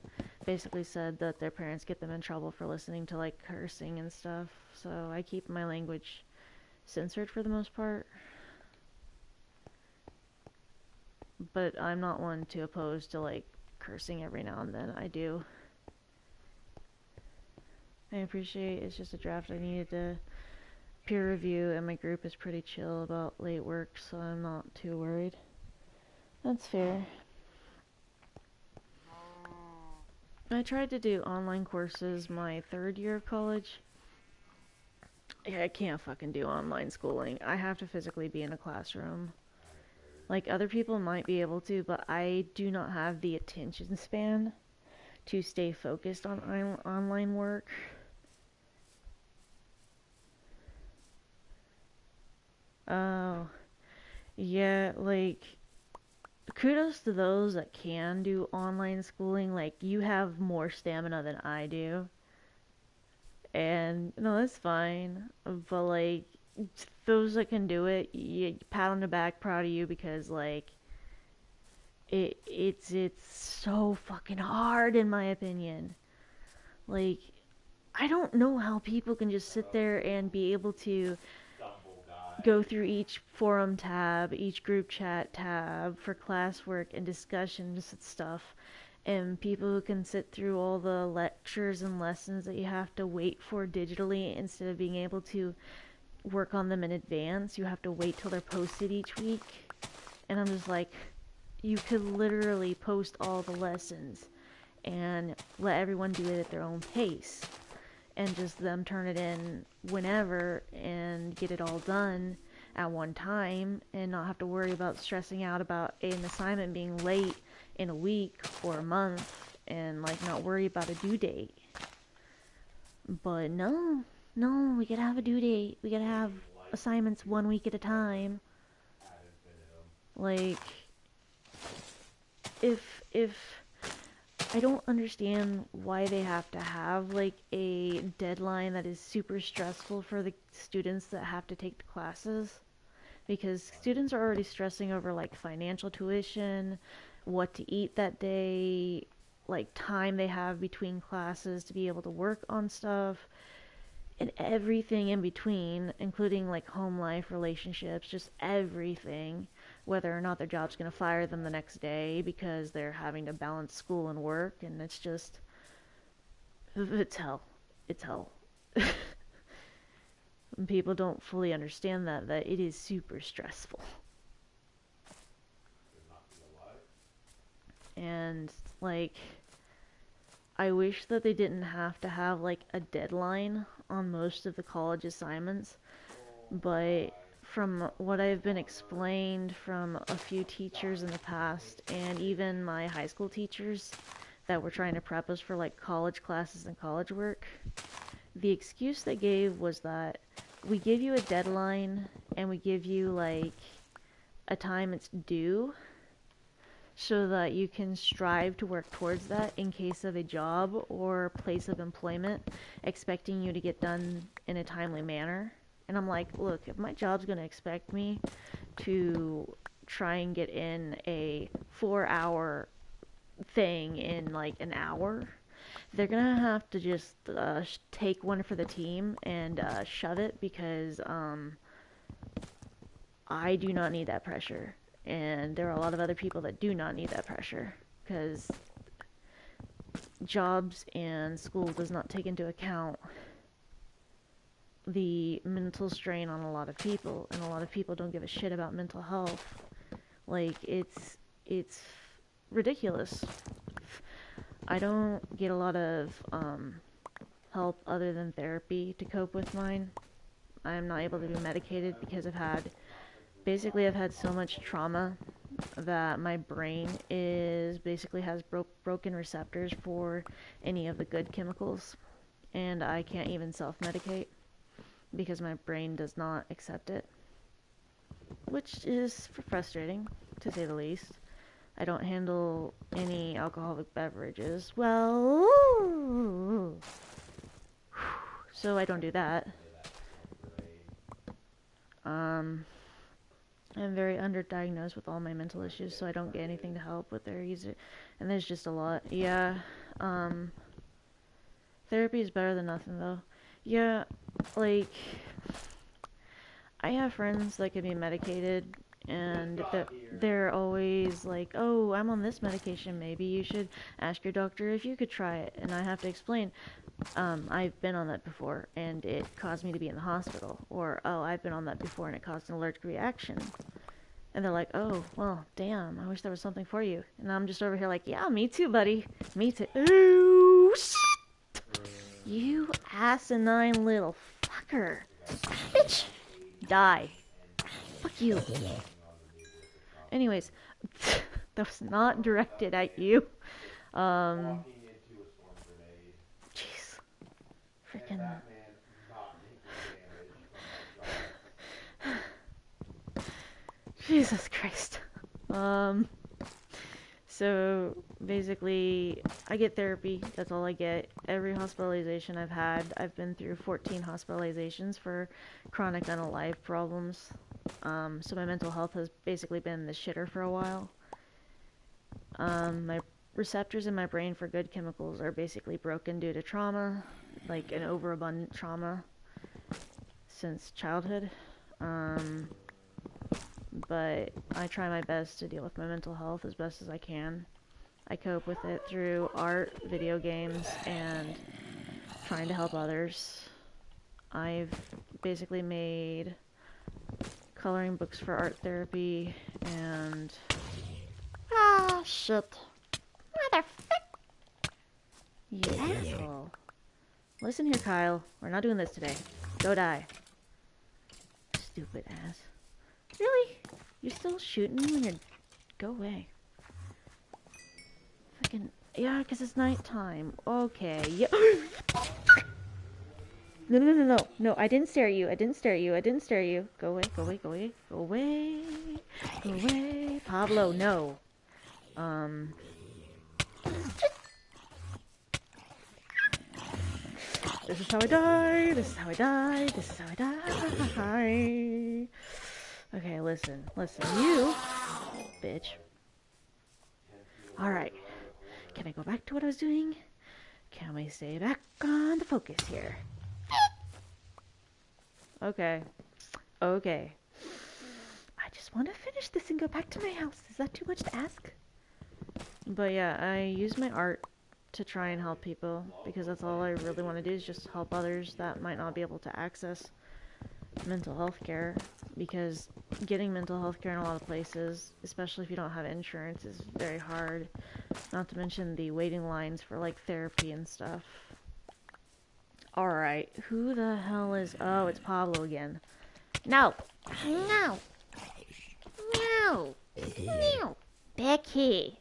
basically said that their parents get them in trouble for listening to like cursing and stuff. So I keep my language censored for the most part. But I'm not one to oppose to like cursing every now and then. I do. I appreciate it's just a draft I needed to peer review, and my group is pretty chill about late work, so I'm not too worried. That's fair. I tried to do online courses my third year of college. Yeah, I can't fucking do online schooling. I have to physically be in a classroom. Like, other people might be able to, but I do not have the attention span to stay focused on online work. Oh, yeah, like, kudos to those that can do online schooling. Like, you have more stamina than I do. And, no, that's fine. But, like, those that can do it, you pat on the back, proud of you, because, like, it's so fucking hard in my opinion. Like, I don't know how people can just sit there and be able to go through each forum tab, each group chat tab for classwork and discussions and stuff, and people who can sit through all the lectures and lessons that you have to wait for digitally instead of being able to work on them in advance. You have to wait till they're posted each week. And I'm just like, you could literally post all the lessons and let everyone do it at their own pace, and just them turn it in whenever and get it all done at one time, and not have to worry about stressing out about an assignment being late in a week or a month, and like not worry about a due date. But no, we gotta have a due date. We gotta have assignments 1 week at a time. Like, if I don't understand why they have to have like a deadline that is super stressful for the students that have to take the classes, because students are already stressing over like financial tuition, what to eat that day, like time they have between classes to be able to work on stuff, and everything in between, including like home life, relationships, just everything. Whether or not their job's going to fire them the next day because they're having to balance school and work, and it's just, it's hell. It's hell. People don't fully understand that it is super stressful. And like, I wish that they didn't have to have like a deadline on most of the college assignments, but from what I've been explained from a few teachers in the past, and even my high school teachers that were trying to prep us for like college classes and college work, the excuse they gave was that we give you a deadline and we give you like a time it's due, so that you can strive to work towards that in case of a job or place of employment expecting you to get done in a timely manner. And I'm like, look, if my job's going to expect me to try and get in a 4-hour thing in like an hour, they're going to have to just take one for the team and shove it, because I do not need that pressure. And there are a lot of other people that do not need that pressure, because jobs and school does not take into account the mental strain on a lot of people, and a lot of people don't give a shit about mental health. Like, it's ridiculous. I don't get a lot of help other than therapy to cope with mine. I'm not able to be medicated because I've had so much trauma that my brain is basically has broken receptors for any of the good chemicals, and I can't even self-medicate. because my brain does not accept it, which is frustrating, to say the least. I don't handle any alcoholic beverages well, so I don't do that. Um, I'm very underdiagnosed with all my mental issues, so I don't get anything to help with their user. And there's just a lot. Yeah. Um, Therapy is better than nothing, though. Yeah, like, I have friends that can be medicated, and they're always like, oh, I'm on this medication, maybe you should ask your doctor if you could try it. And I have to explain, I've been on that before, and it caused me to be in the hospital. Or, oh, I've been on that before, and it caused an allergic reaction. And they're like, oh, well, damn, I wish there was something for you. And I'm just over here like, yeah, me too, buddy. Me too. Ooh, shit! You asinine little fucker. Bitch! Die. Fuck you. Anyways, that was not directed at you. Jeez. Freaking. Jesus Christ. So basically, I get therapy. That's all I get. Every hospitalization I've had, I've been through 14 hospitalizations for chronic unalive problems. So my mental health has basically been the shitter for a while. My receptors in my brain for good chemicals are basically broken due to trauma, like an overabundant trauma since childhood. But I try my best to deal with my mental health as best as I can. I cope with it through art, video games, and trying to help others. I've basically made coloring books for art therapy, and... Ah, shit. Motherfucker! You asshole. Listen here, Kyle. We're not doing this today. Go die. Stupid ass. Really? You're still shooting when you're... Go away. Fucking... Yeah, because it's nighttime. Okay, yeah. No, no, no, no, no. I didn't stare at you. I didn't stare at you. I didn't stare at you. Go away, go away, go away. Go away. Go away. Pablo, no. This is how I die. This is how I die. This is how I die. Okay, listen. Listen. You, bitch. Alright. Can I go back to what I was doing? Can we stay back on the focus here? Okay. Okay. I just want to finish this and go back to my house. Is that too much to ask? But yeah, I use my art to try and help people, because that's all I really want to do, is just help others that might not be able to access mental health care, because getting mental health care in a lot of places, especially if you don't have insurance, is very hard. Not to mention the waiting lines for like therapy and stuff. Alright, who the hell is... Oh, it's Pablo again. No! No! No! No! Becky!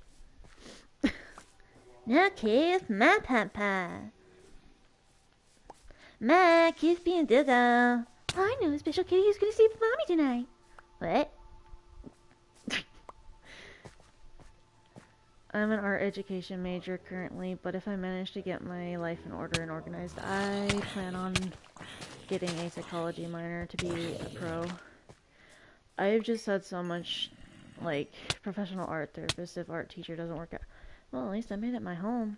No kiss my papa. My kiss being Dizzo. I know a special kitty who's gonna sleep with mommy tonight. What? I'm an art education major currently, but if I manage to get my life in order and organized, I plan on getting a psychology minor to be a pro. I've just had so much, like, professional art therapist if art teacher doesn't work out. Well, at least I made it my home.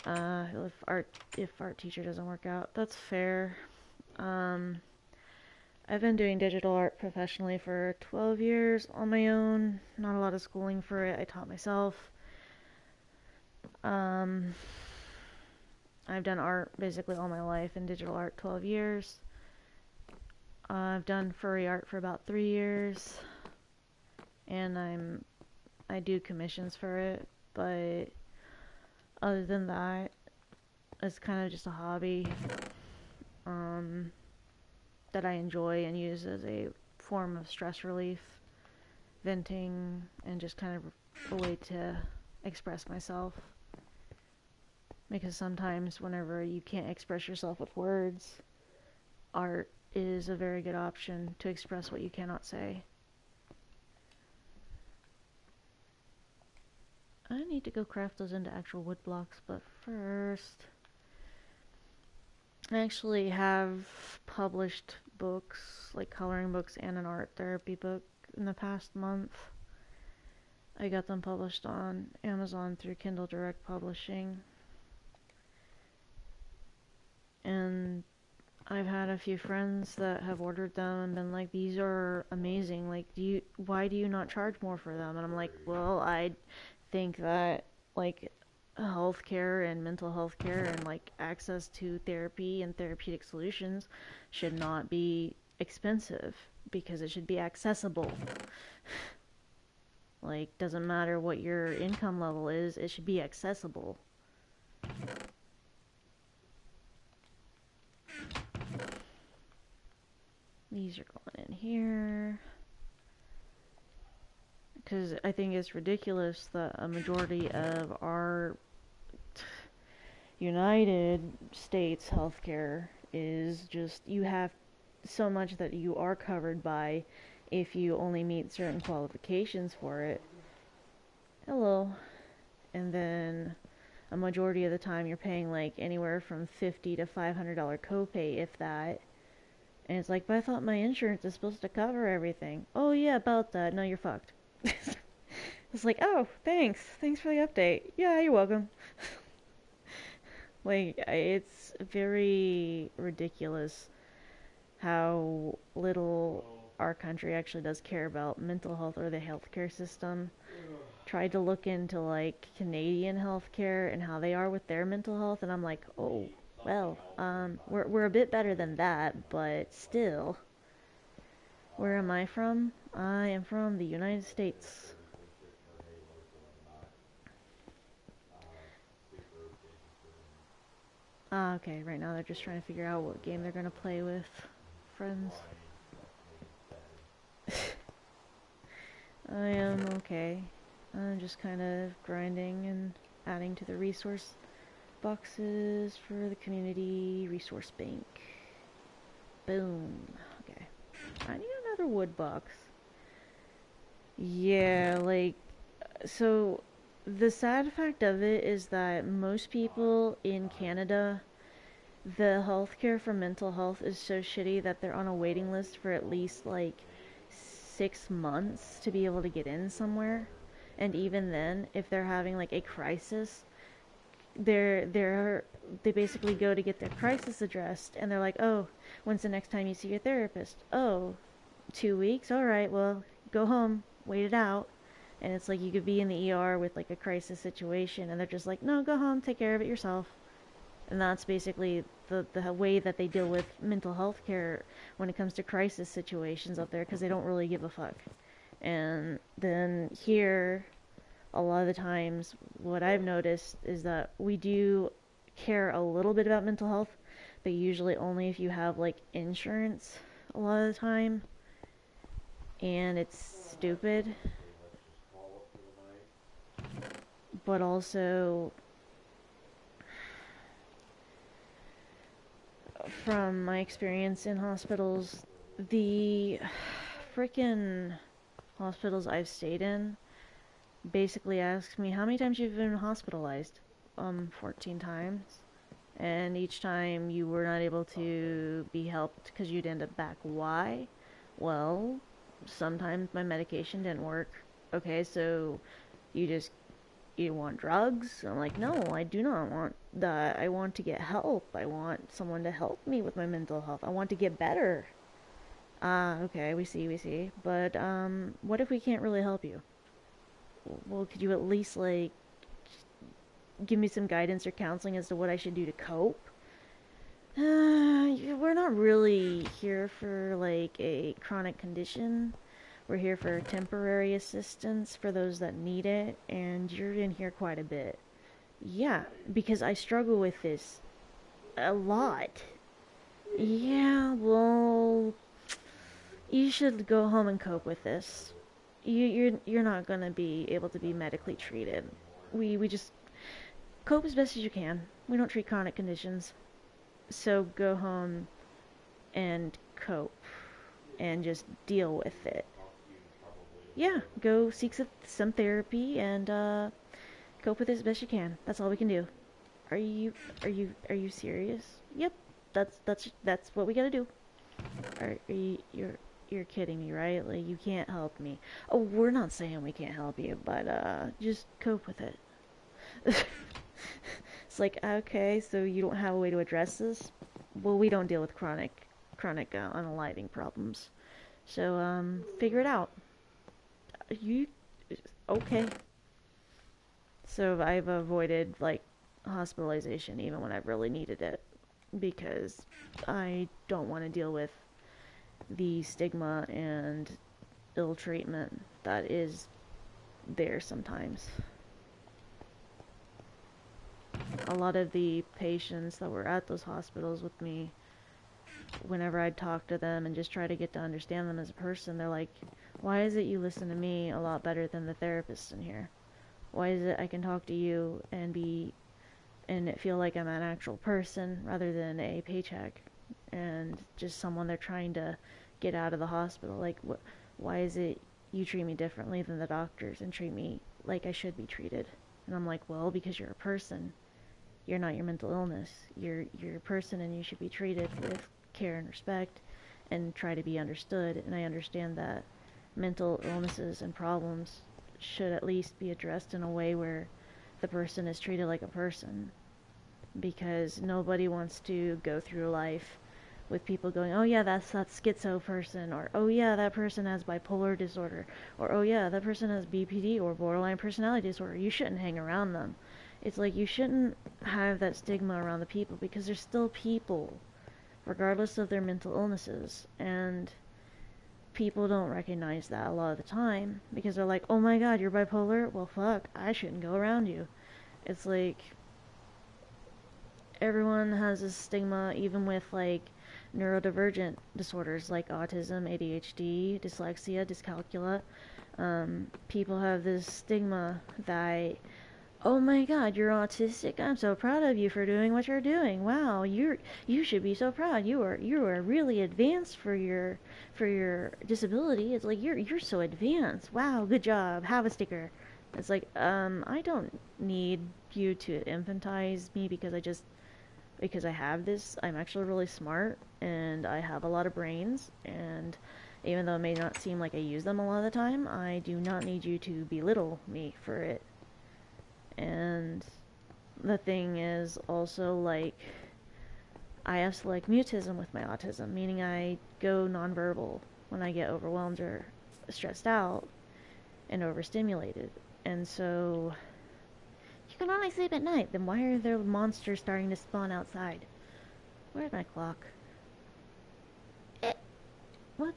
If art teacher doesn't work out, that's fair. I've been doing digital art professionally for 12 years on my own. Not a lot of schooling for it. I taught myself. I've done art basically all my life, and digital art 12 years. I've done furry art for about 3 years, and I do commissions for it, but other than that, it's kind of just a hobby that I enjoy and use as a form of stress relief, venting, and just kind of a way to express myself. Because sometimes whenever you can't express yourself with words, art is a very good option to express what you cannot say. I need to go craft those into actual wood blocks, but first, I actually have published books, like coloring books and an art therapy book in the past month. I got them published on Amazon through Kindle Direct Publishing. And I've had a few friends that have ordered them and been like, these are amazing. Like, why do you not charge more for them? And I'm like, well, I think that, like, healthcare and mental health care and, like, access to therapy and therapeutic solutions should not be expensive because it should be accessible. Like, doesn't matter what your income level is, it should be accessible. These are going in here. Because I think it's ridiculous that a majority of our United States healthcare is just, you have so much that you are covered by if you only meet certain qualifications for it. Hello. And then a majority of the time you're paying like anywhere from $50 to $500 copay, if that. And it's like, but I thought my insurance is supposed to cover everything. Oh yeah, about that. No, you're fucked. It's like, oh, thanks. Thanks for the update. Yeah, you're welcome. Like, it's very ridiculous how little our country actually does care about mental health or the healthcare system. Tried to look into like Canadian healthcare and how they are with their mental health, and I'm like, oh, well, we're a bit better than that, but still. Where am I from? I am from the United States. Ah, okay, right now they're just trying to figure out what game they're gonna play with friends. I am okay. I'm just kind of grinding and adding to the resource boxes for the community resource bank. Boom. Okay. I need another wood box. Yeah, like, so the sad fact of it is that most people in Canada, the healthcare for mental health is so shitty that they're on a waiting list for at least like 6 months to be able to get in somewhere. And even then, if they're having like a crisis, they basically go to get their crisis addressed, and they're like, oh, when's the next time you see your therapist? Oh, 2 weeks. All right, well, go home, wait it out. And it's like you could be in the ER with like a crisis situation, and they're just like, no, go home, take care of it yourself. And that's basically the way that they deal with mental health care when it comes to crisis situations up there, because they don't really give a fuck. And then here, a lot of the times, what I've noticed is that we do care a little bit about mental health, but usually only if you have like insurance a lot of the time. And it's stupid. But also, from my experience in hospitals, the frickin' hospitals I've stayed in basically asked me how many times you've been hospitalized. 14 times. And each time you were not able to be helped because you'd end up back. Why? Well, sometimes my medication didn't work. Okay, so you want drugs? I'm like, no, I do not want that. I want to get help. I want someone to help me with my mental health. I want to get better. Ah, okay, we see. But, what if we can't really help you? Well, could you at least, like, give me some guidance or counseling as to what I should do to cope? We're not really here for, like, a chronic condition. We're here for temporary assistance for those that need it, and you're in here quite a bit. Yeah, because I struggle with this a lot. Yeah, well, you should go home and cope with this. You're not gonna be able to be medically treated. We just cope as best as you can. We don't treat chronic conditions. So go home and cope and Yeah, just deal with it. talk to you probably Yeah, about go seek some therapy and cope with it as best you can. That's all we can do. Are you are you serious? Yep. That's what we gotta do. Are you you're kidding me, right? Like you can't help me. Oh, we're not saying we can't help you, but just cope with it. It's like, okay, so you don't have a way to address this? Well, we don't deal with chronic unaliving problems. So figure it out. You okay? So I've avoided like hospitalization even when I've really needed it because I don't want to deal with the stigma and ill treatment that is there sometimes. A lot of the patients that were at those hospitals with me, whenever I'd talk to them and just try to get to understand them as a person, they're like, why is it you listen to me a lot better than the therapists in here? Why is it I can talk to you and it feel like I'm an actual person rather than a paycheck and just someone they're trying to get out of the hospital? Like, why is it you treat me differently than the doctors and treat me like I should be treated? And I'm like, well, because you're a person. You're not your mental illness. You're a person and you should be treated with care and respect and try to be understood. And I understand that mental illnesses and problems should at least be addressed in a way where the person is treated like a person because nobody wants to go through life with people going, oh yeah, that's that schizo person, or oh yeah, that person has bipolar disorder, or oh yeah, that person has BPD or borderline personality disorder. You shouldn't hang around them. It's like you shouldn't have that stigma around the people because they're still people, regardless of their mental illnesses. And people don't recognize that a lot of the time because they're like, oh my god, you're bipolar? Well, fuck, I shouldn't go around you. It's like everyone has a stigma, even with like neurodivergent disorders like autism, ADHD, dyslexia, dyscalculia. People have this stigma that, oh my god, you're autistic. I'm so proud of you for doing what you're doing. Wow, you should be so proud. You are really advanced for your disability. It's like you're so advanced. Wow, good job. Have a sticker. It's like, I don't need you to infantilize me because I have this. I'm actually really smart and I have a lot of brains, and even though it may not seem like I use them a lot of the time, I do not need you to belittle me for it. And the thing is also like I have select mutism with my autism, meaning I go nonverbal when I get overwhelmed or stressed out and overstimulated. And so you can only sleep at night. Then why are there monsters starting to spawn outside? Where's my clock? Eh, what?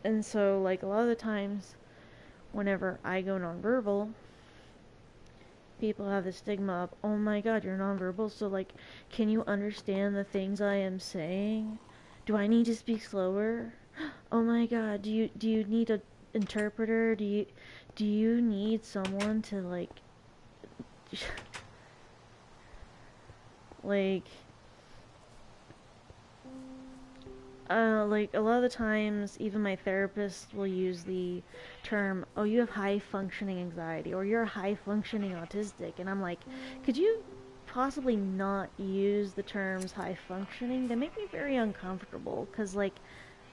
And so like a lot of the times whenever I go nonverbal, people have the stigma of, oh my god, you're nonverbal, so like, can you understand the things I am saying? Do I need to speak slower? Oh my god, do you need a interpreter? Do you need someone to like like a lot of the times, even my therapist will use the term, "Oh, you have high functioning anxiety," or "You're high functioning autistic," and I'm like, could you possibly not use the terms high functioning? They make me very uncomfortable because like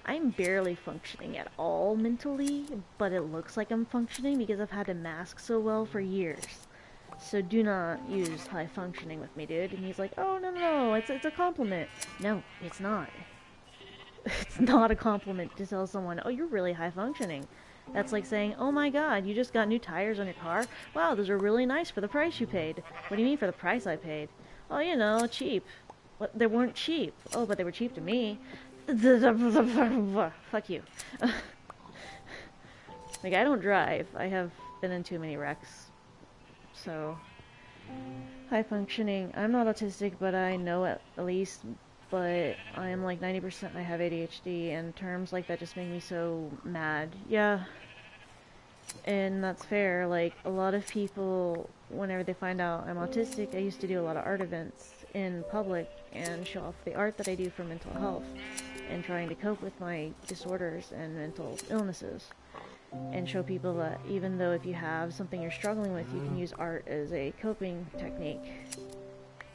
I'm barely functioning at all mentally, but it looks like I'm functioning because I've had to mask so well for years. So do not use high functioning with me, dude. And he's like, oh no no no, it's a compliment. No, it's not. It's not a compliment to tell someone, oh, you're really high functioning. That's like saying, oh my god, you just got new tires on your car? Wow, those are really nice for the price you paid. What do you mean for the price I paid? Oh, you know, cheap. What? They weren't cheap. Oh, but they were cheap to me. Fuck you. Like, I don't drive. I have been in too many wrecks. So, high functioning. I'm not autistic, but I know at least, but I'm like 90% I have ADHD, and terms like that just make me so mad. Yeah, And that's fair. Like, a lot of people, whenever they find out I'm autistic, I used to do a lot of art events in public and show off the art that I do for mental health and trying to cope with my disorders and mental illnesses. And show people that even though if you have something you're struggling with, you can use art as a coping technique.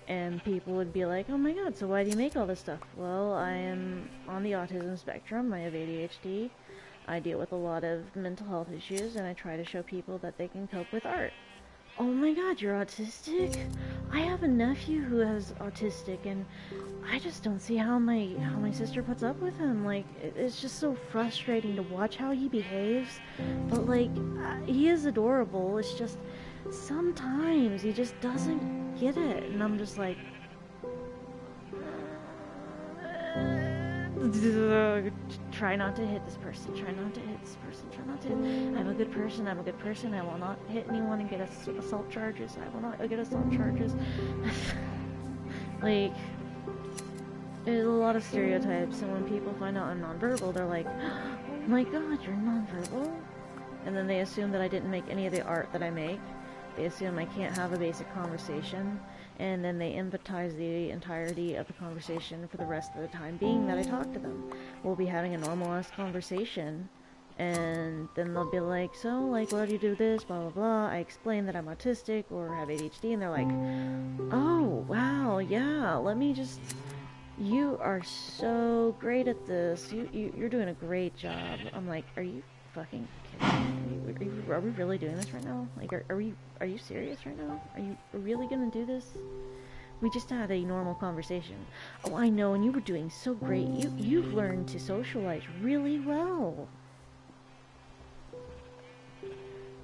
And people would be like, oh my god, so why do you make all this stuff? Well, I am on the autism spectrum, I have ADHD, I deal with a lot of mental health issues, and I try to show people that they can cope with art. Oh my god, you're autistic? I have a nephew who is autistic, and I just don't see how my sister puts up with him. Like, it's just so frustrating to watch how he behaves. But like, he is adorable. It's just sometimes he just doesn't get it, and I'm just like, try not to hit this person. Try not to hit this person. Try not to. I'm a good person. I'm a good person. I will not hit anyone and get assault charges. I will not get assault charges. Like, there's a lot of stereotypes, and when people find out I'm nonverbal, they're like, oh my god, you're nonverbal? And then they assume that I didn't make any of the art that I make. They assume I can't have a basic conversation, and then they empathize the entirety of the conversation for the rest of the time being that I talk to them. We'll be having a normal-ass conversation, and then they'll be like, so, like, why do you do this, blah, blah, blah. I explain that I'm autistic or have ADHD, and they're like, oh, wow, yeah, let me just... You are so great at this. You're doing a great job. I'm like, are you fucking kidding me? Are we really doing this right now? Like, are you serious right now? Are you really gonna do this? We just had a normal conversation. Oh, I know, and you were doing so great. You've learned to socialize really well.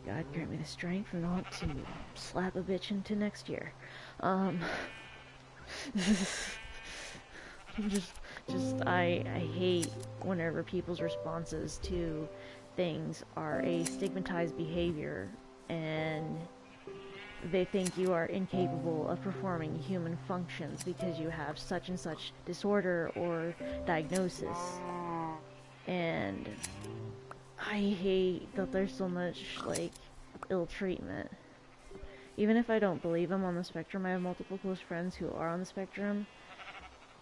God grant me the strength not to slap a bitch into next year. I hate whenever people's responses to things are a stigmatized behavior and they think you are incapable of performing human functions because you have such and such disorder or diagnosis. And I hate that there's so much, like, ill treatment. Even if I don't believe I'm on the spectrum, I have multiple close friends who are on the spectrum,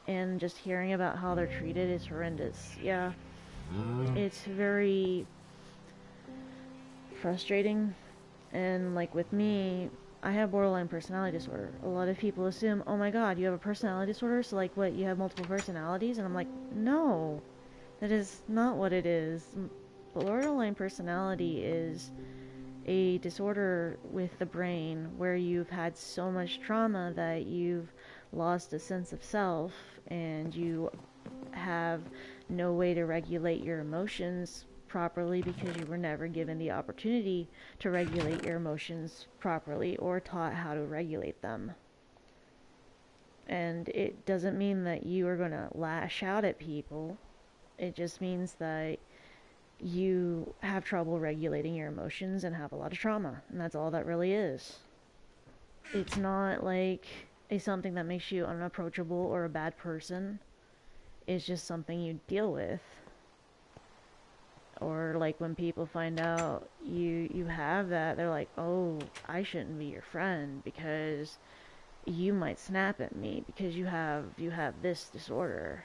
and just hearing about how they're treated is horrendous. Yeah, it's very frustrating. And like with me, I have borderline personality disorder. A lot of people assume, oh my god, you have a personality disorder, so like what, you have multiple personalities? And I'm like, no, that is not what it is. Borderline personality is a disorder with the brain where you've had so much trauma that you've lost a sense of self and you have no way to regulate your emotions properly because you were never given the opportunity to regulate your emotions properly or taught how to regulate them. And it doesn't mean that you are going to lash out at people. It just means that you have trouble regulating your emotions and have a lot of trauma, and that's all that really is. It's not like something that makes you unapproachable or a bad person. It's just something you deal with. Or like when people find out you have that, they're like, oh, I shouldn't be your friend because you might snap at me because you have this disorder.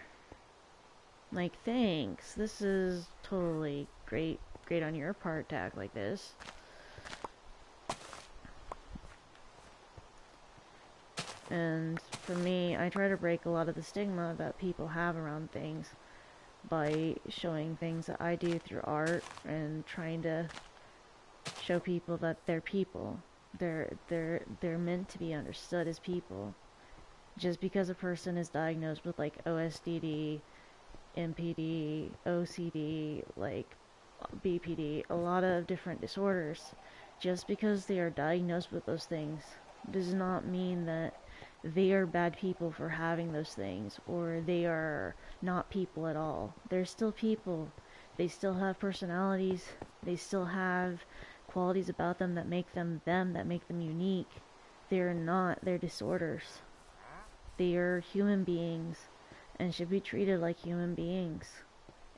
Like, thanks. This is totally great on your part to act like this. And for me, I try to break a lot of the stigma that people have around things by showing things that I do through art and trying to show people that they're people. They're meant to be understood as people. Just because a person is diagnosed with like OSDD, MPD, OCD, like BPD, a lot of different disorders, just because they are diagnosed with those things does not mean that they are bad people for having those things, or they are not people at all. They're still people. They still have personalities. They still have qualities about them that make them them, that make them unique. They're not their disorders. They are human beings and should be treated like human beings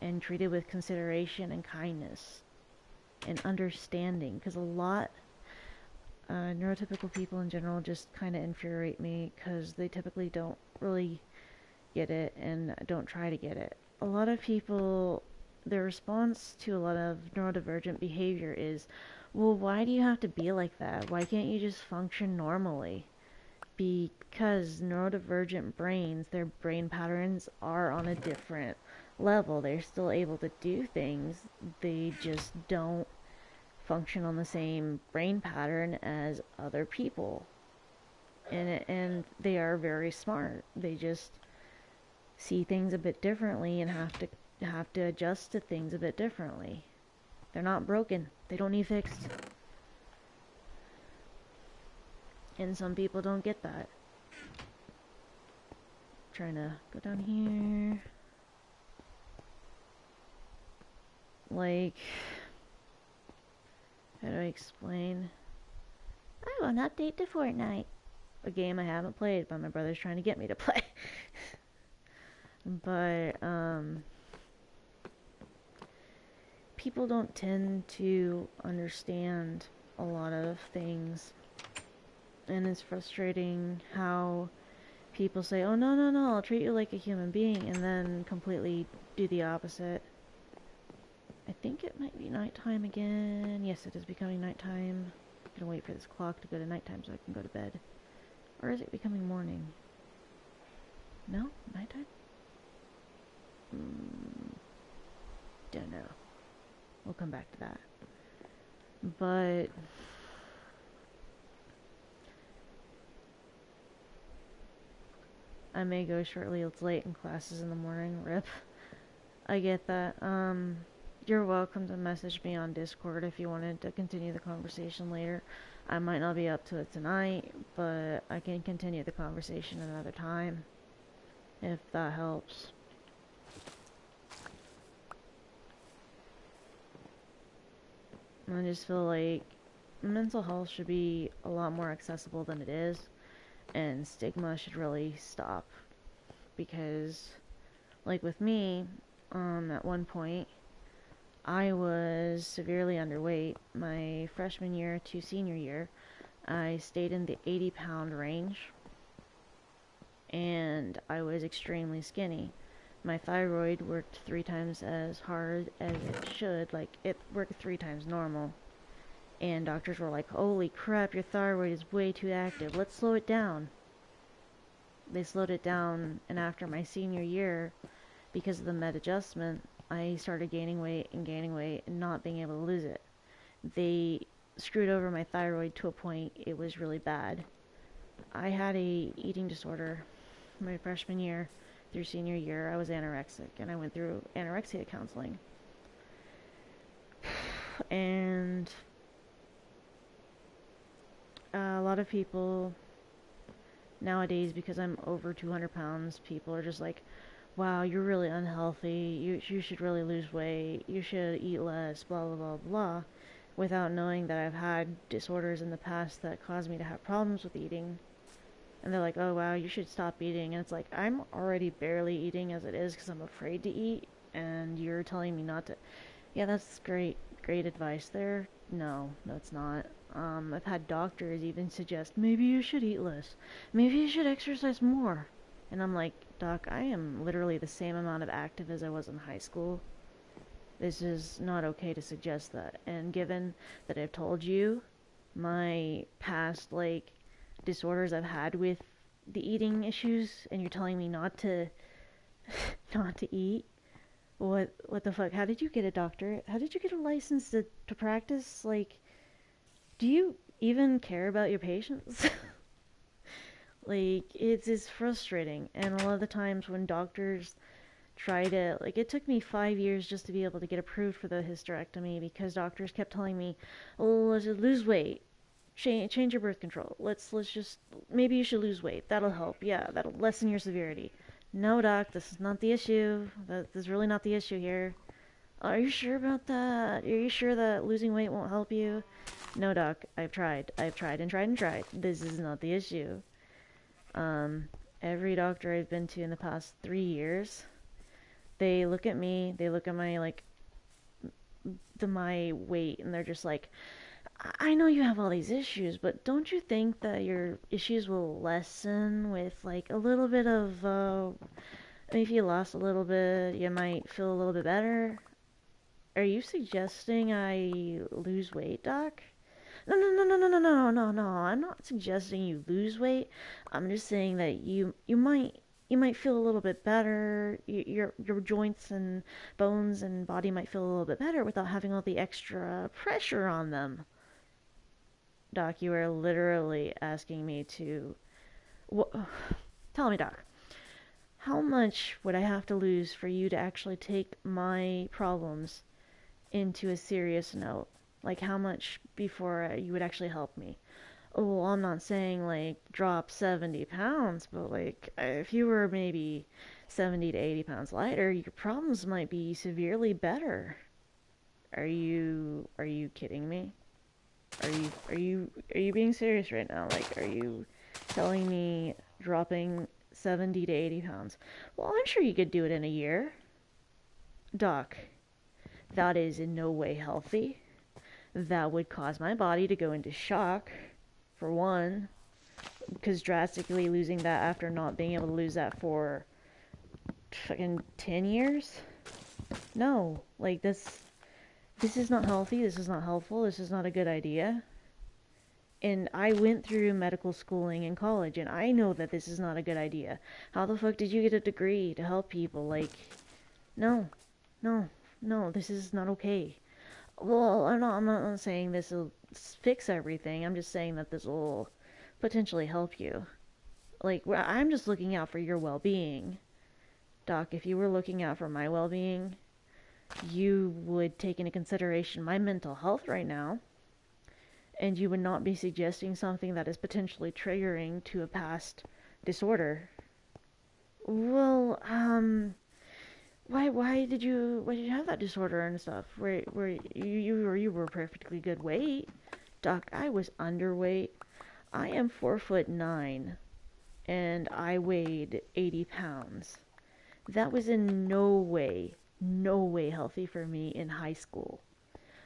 and treated with consideration and kindness. and understanding, because a lot neurotypical people in general just kind of infuriate me because they typically don't really get it and don't try to get it. A lot of people, their response to a lot of neurodivergent behavior is, well, why do you have to be like that? Why can't you just function normally? Because neurodivergent brains, their brain patterns are on a different level. They're still able to do things, they just don't function on the same brain pattern as other people. And they are very smart. They just see things a bit differently and have to adjust to things a bit differently. They're not broken. They don't need fixed. And some people don't get that. Trying to go down here. Like, how do I explain? I will not update to Fortnite. A game I haven't played, but my brother's trying to get me to play. But, people don't tend to understand a lot of things. And it's frustrating how people say, oh, no, no, no, I'll treat you like a human being, and then completely do the opposite. I think it might be nighttime again. Yes, it is becoming nighttime. I'm gonna wait for this clock to go to nighttime so I can go to bed. Or is it becoming morning? No? Nighttime? Don't know. We'll come back to that. But I may go shortly. It's late and classes in the morning. Rip. I get that. You're welcome to message me on Discord if you wanted to continue the conversation later. I might not be up to it tonight, but I can continue the conversation another time, if that helps. I just feel like mental health should be a lot more accessible than it is, and stigma should really stop. Because, like with me, at one point, I was severely underweight. My freshman year to senior year, I stayed in the 80-pound range, and I was extremely skinny. My thyroid worked 3 times as hard as it should, like it worked 3 times normal. And doctors were like, holy crap, your thyroid is way too active, let's slow it down. They slowed it down, and after my senior year, because of the med adjustment, I started gaining weight and not being able to lose it. They screwed over my thyroid to a point it was really bad. I had a eating disorder my freshman year through senior year. I was anorexic, and I went through anorexia counseling. And a lot of people nowadays, because I'm over 200 pounds, people are just like, wow, you're really unhealthy, you should really lose weight, you should eat less, blah, blah, blah, blah, without knowing that I've had disorders in the past that caused me to have problems with eating. And they're like, oh, wow, you should stop eating. And it's like, I'm already barely eating as it is because I'm afraid to eat, and you're telling me not to. Yeah, that's great advice there. No, it's not. I've had doctors even suggest, maybe you should eat less. Maybe you should exercise more. And I'm like, Doc, I am literally the same amount of active as I was in high school. This is not okay to suggest that. And given that I've told you my past, like, disorders I've had with the eating issues, and you're telling me not to not to eat, what the fuck? How did you get a doctorate? How did you get a license to practice? Like, do you even care about your patients? Like, it's frustrating. And a lot of the times when doctors try to, like, it took me 5 years just to be able to get approved for the hysterectomy, because doctors kept telling me, oh, let's lose weight, change your birth control, let's just, maybe you should lose weight, that'll help, yeah, that'll lessen your severity. No, doc, this is not the issue. This is really not the issue here. Are you sure about that? Are you sure that losing weight won't help you? No, doc, I've tried and tried and tried. This is not the issue. Every doctor I've been to in the past 3 years, they look at me, they look at my, like, my weight, and they're just like, I know you have all these issues, but don't you think that your issues will lessen with like a little bit of, if you lost a little bit, you might feel a little bit better? Are you suggesting I lose weight, Doc? No, no, no, no, no, no, no, no, no. I'm not suggesting you lose weight. I'm just saying that you might feel a little bit better. Your joints and bones and body might feel a little bit better without having all the extra pressure on them. Doc, you are literally asking me to. Tell me, Doc, how much would I have to lose for you to actually take my problems into a serious note? Like, how much before you would actually help me? Oh, well, I'm not saying like drop 70 pounds, but like if you were maybe 70 to 80 pounds lighter, your problems might be severely better. Are you kidding me? Are you being serious right now? Like, are you telling me dropping 70 to 80 pounds? Well, I'm sure you could do it in a year. Doc, that is in no way healthy. That would cause my body to go into shock, for one, because drastically losing that after not being able to lose that for fucking 10 years? No, like this is not healthy, this is not helpful, this is not a good idea. And I went through medical schooling in college, and I know that this is not a good idea. How the fuck did you get a degree to help people? Like, no, no, no, this is not okay. Well, I'm not saying this will fix everything. I'm just saying that this will potentially help you. Like, I'm just looking out for your well-being. Doc, if you were looking out for my well-being, you would take into consideration my mental health right now, and you would not be suggesting something that is potentially triggering to a past disorder. Well, why did you have that disorder and stuff? Where you were perfectly good weight, Doc. I was underweight. I am 4'9", and I weighed 80 pounds. That was in no way healthy for me in high school.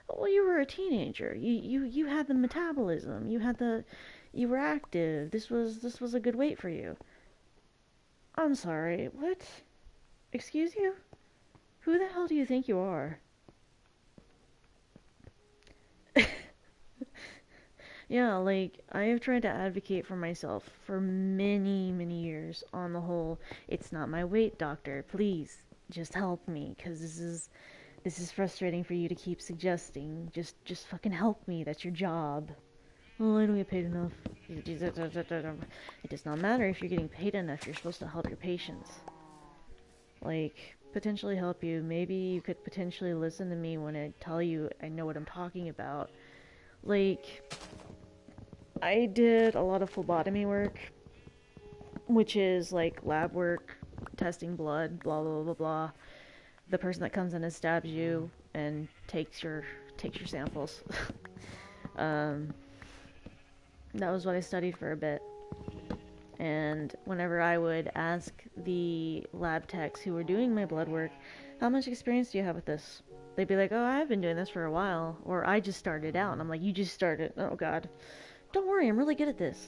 Well, you were a teenager. You had the metabolism. You were active. This was a good weight for you. I'm sorry. What? Excuse you? Who the hell do you think you are? Yeah, like, I have tried to advocate for myself for many, many years on the whole, it's not my weight, doctor. Please, just help me, because this is frustrating for you to keep suggesting. Just fucking help me. That's your job. Well, I don't get paid enough. It does not matter if you're getting paid enough. You're supposed to help your patients. Like, potentially help you. Maybe you could potentially listen to me when I tell you I know what I'm talking about. Like, I did a lot of phlebotomy work, which is like lab work, testing blood, blah blah blah blah. The person that comes in and stabs you and takes your samples. um, that was what I studied for a bit. And whenever I would ask the lab techs who were doing my blood work, how much experience do you have with this? They'd be like, oh, I've been doing this for a while. Or I just started out. And I'm like, you just started. Oh, God. Don't worry, I'm really good at this.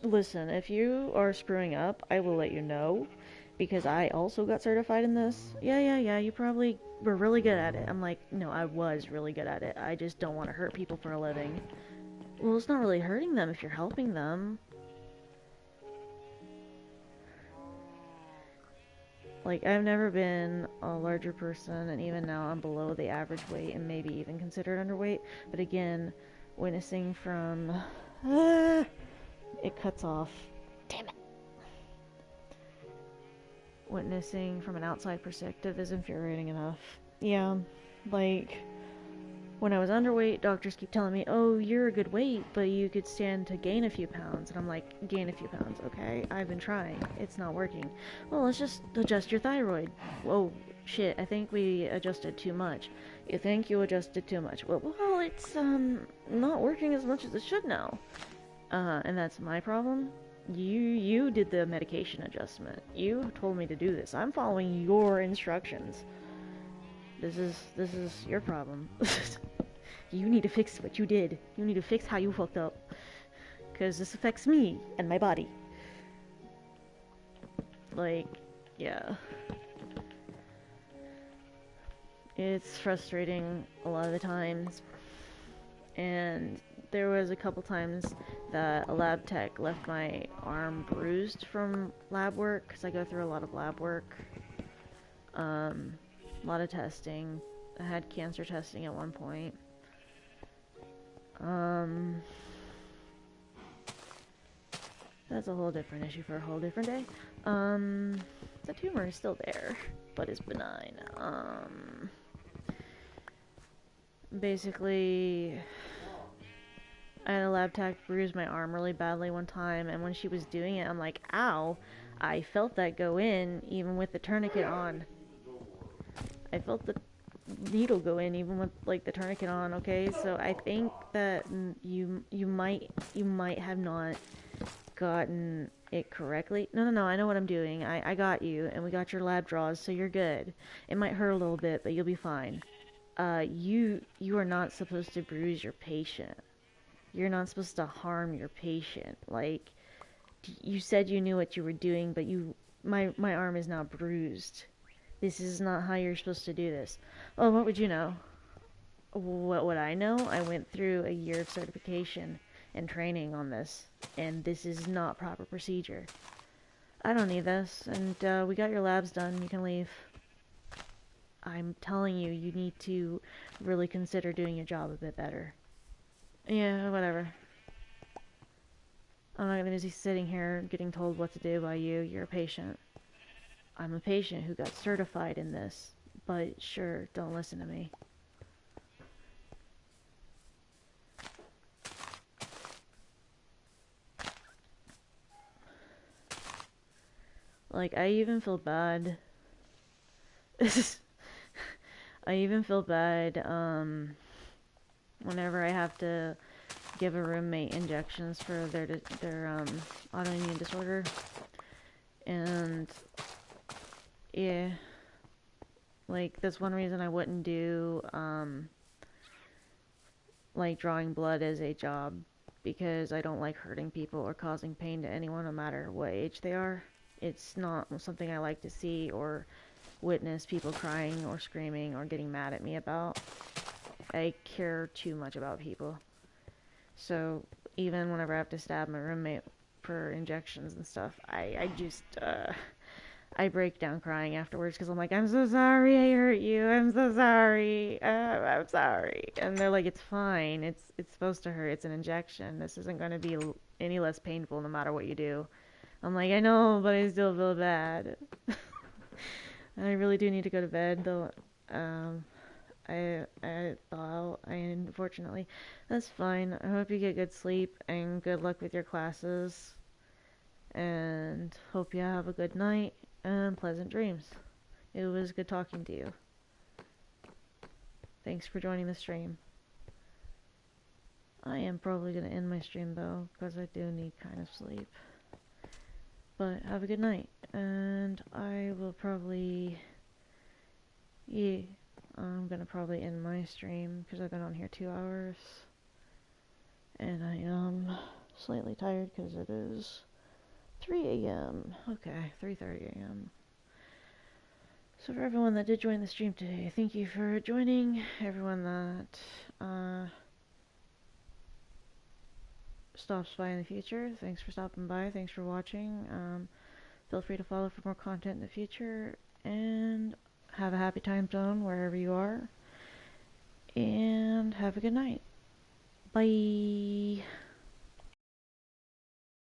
Listen, if you are screwing up, I will let you know. Because I also got certified in this. Yeah, you probably were really good at it. I'm like, no, I was really good at it. I just don't want to hurt people for a living. Well, it's not really hurting them if you're helping them. Like, I've never been a larger person, and even now I'm below the average weight and maybe even considered underweight. But again, witnessing from... it cuts off. Damn it. Witnessing from an outside perspective is infuriating enough. Yeah, like... When I was underweight, doctors keep telling me, oh, you're a good weight, but you could stand to gain a few pounds. And I'm like, gain a few pounds, okay? I've been trying. It's not working. Well, let's just adjust your thyroid. Whoa, shit, I think we adjusted too much. You think you adjusted too much? Well, it's, not working as much as it should now. And that's my problem? You did the medication adjustment. You told me to do this. I'm following your instructions. This is your problem. You need to fix what you did. You need to fix how you fucked up. Because this affects me and my body. Like, yeah. It's frustrating a lot of the times. And there was a couple times that a lab tech left my arm bruised from lab work, because I go through a lot of lab work. A lot of testing. I had cancer testing at one point. That's a whole different issue for a whole different day. The tumor is still there, but it's benign. Basically, I had a lab tech bruise my arm really badly one time, and when she was doing it, I'm like, ow. I felt that go in, even with the tourniquet on. I felt the needle go in, even with, like, the tourniquet on, okay? So I think that you might have not gotten it correctly. No, I know what I'm doing. I got you, and we got your lab draws, so you're good. It might hurt a little bit, but you'll be fine. You are not supposed to bruise your patient. You're not supposed to harm your patient. Like, you said you knew what you were doing, but my arm is not bruised. This is not how you're supposed to do this. Oh, what would you know? What would I know? I went through a year of certification and training on this, and this is not proper procedure. I don't need this, and we got your labs done. You can leave. I'm telling you, you need to really consider doing your job a bit better. Yeah, whatever. I'm not gonna be sitting here getting told what to do by you. You're a patient. I'm a patient who got certified in this, but sure, don't listen to me. Like, I even feel bad. I even feel bad, whenever I have to give a roommate injections for their autoimmune disorder. And, yeah. Like, that's one reason I wouldn't do, like, drawing blood as a job. Because I don't like hurting people or causing pain to anyone, no matter what age they are. It's not something I like to see or witness people crying or screaming or getting mad at me about. I care too much about people. So even whenever I have to stab my roommate for injections and stuff, I just, I break down crying afterwards because I'm like, I'm so sorry I hurt you. I'm so sorry. I'm sorry. And they're like, it's fine. It's supposed to hurt. It's an injection. This isn't going to be any less painful no matter what you do. I'm like, I know, but I still feel bad. I really do need to go to bed, though. I thought I unfortunately. That's fine. I hope you get good sleep and good luck with your classes. And hope you have a good night and pleasant dreams. It was good talking to you. Thanks for joining the stream. I am probably going to end my stream though, because I do need kind of sleep. But have a good night. And I will probably... Yeah, I'm going to probably end my stream, because I've been on here 2 hours. And I am slightly tired, because it is 3 a.m. Okay, 3:30 a.m. So for everyone that did join the stream today, thank you for joining. Everyone that stops by in the future, thanks for stopping by. Thanks for watching. Feel free to follow for more content in the future. And have a happy time zone wherever you are. And have a good night. Bye.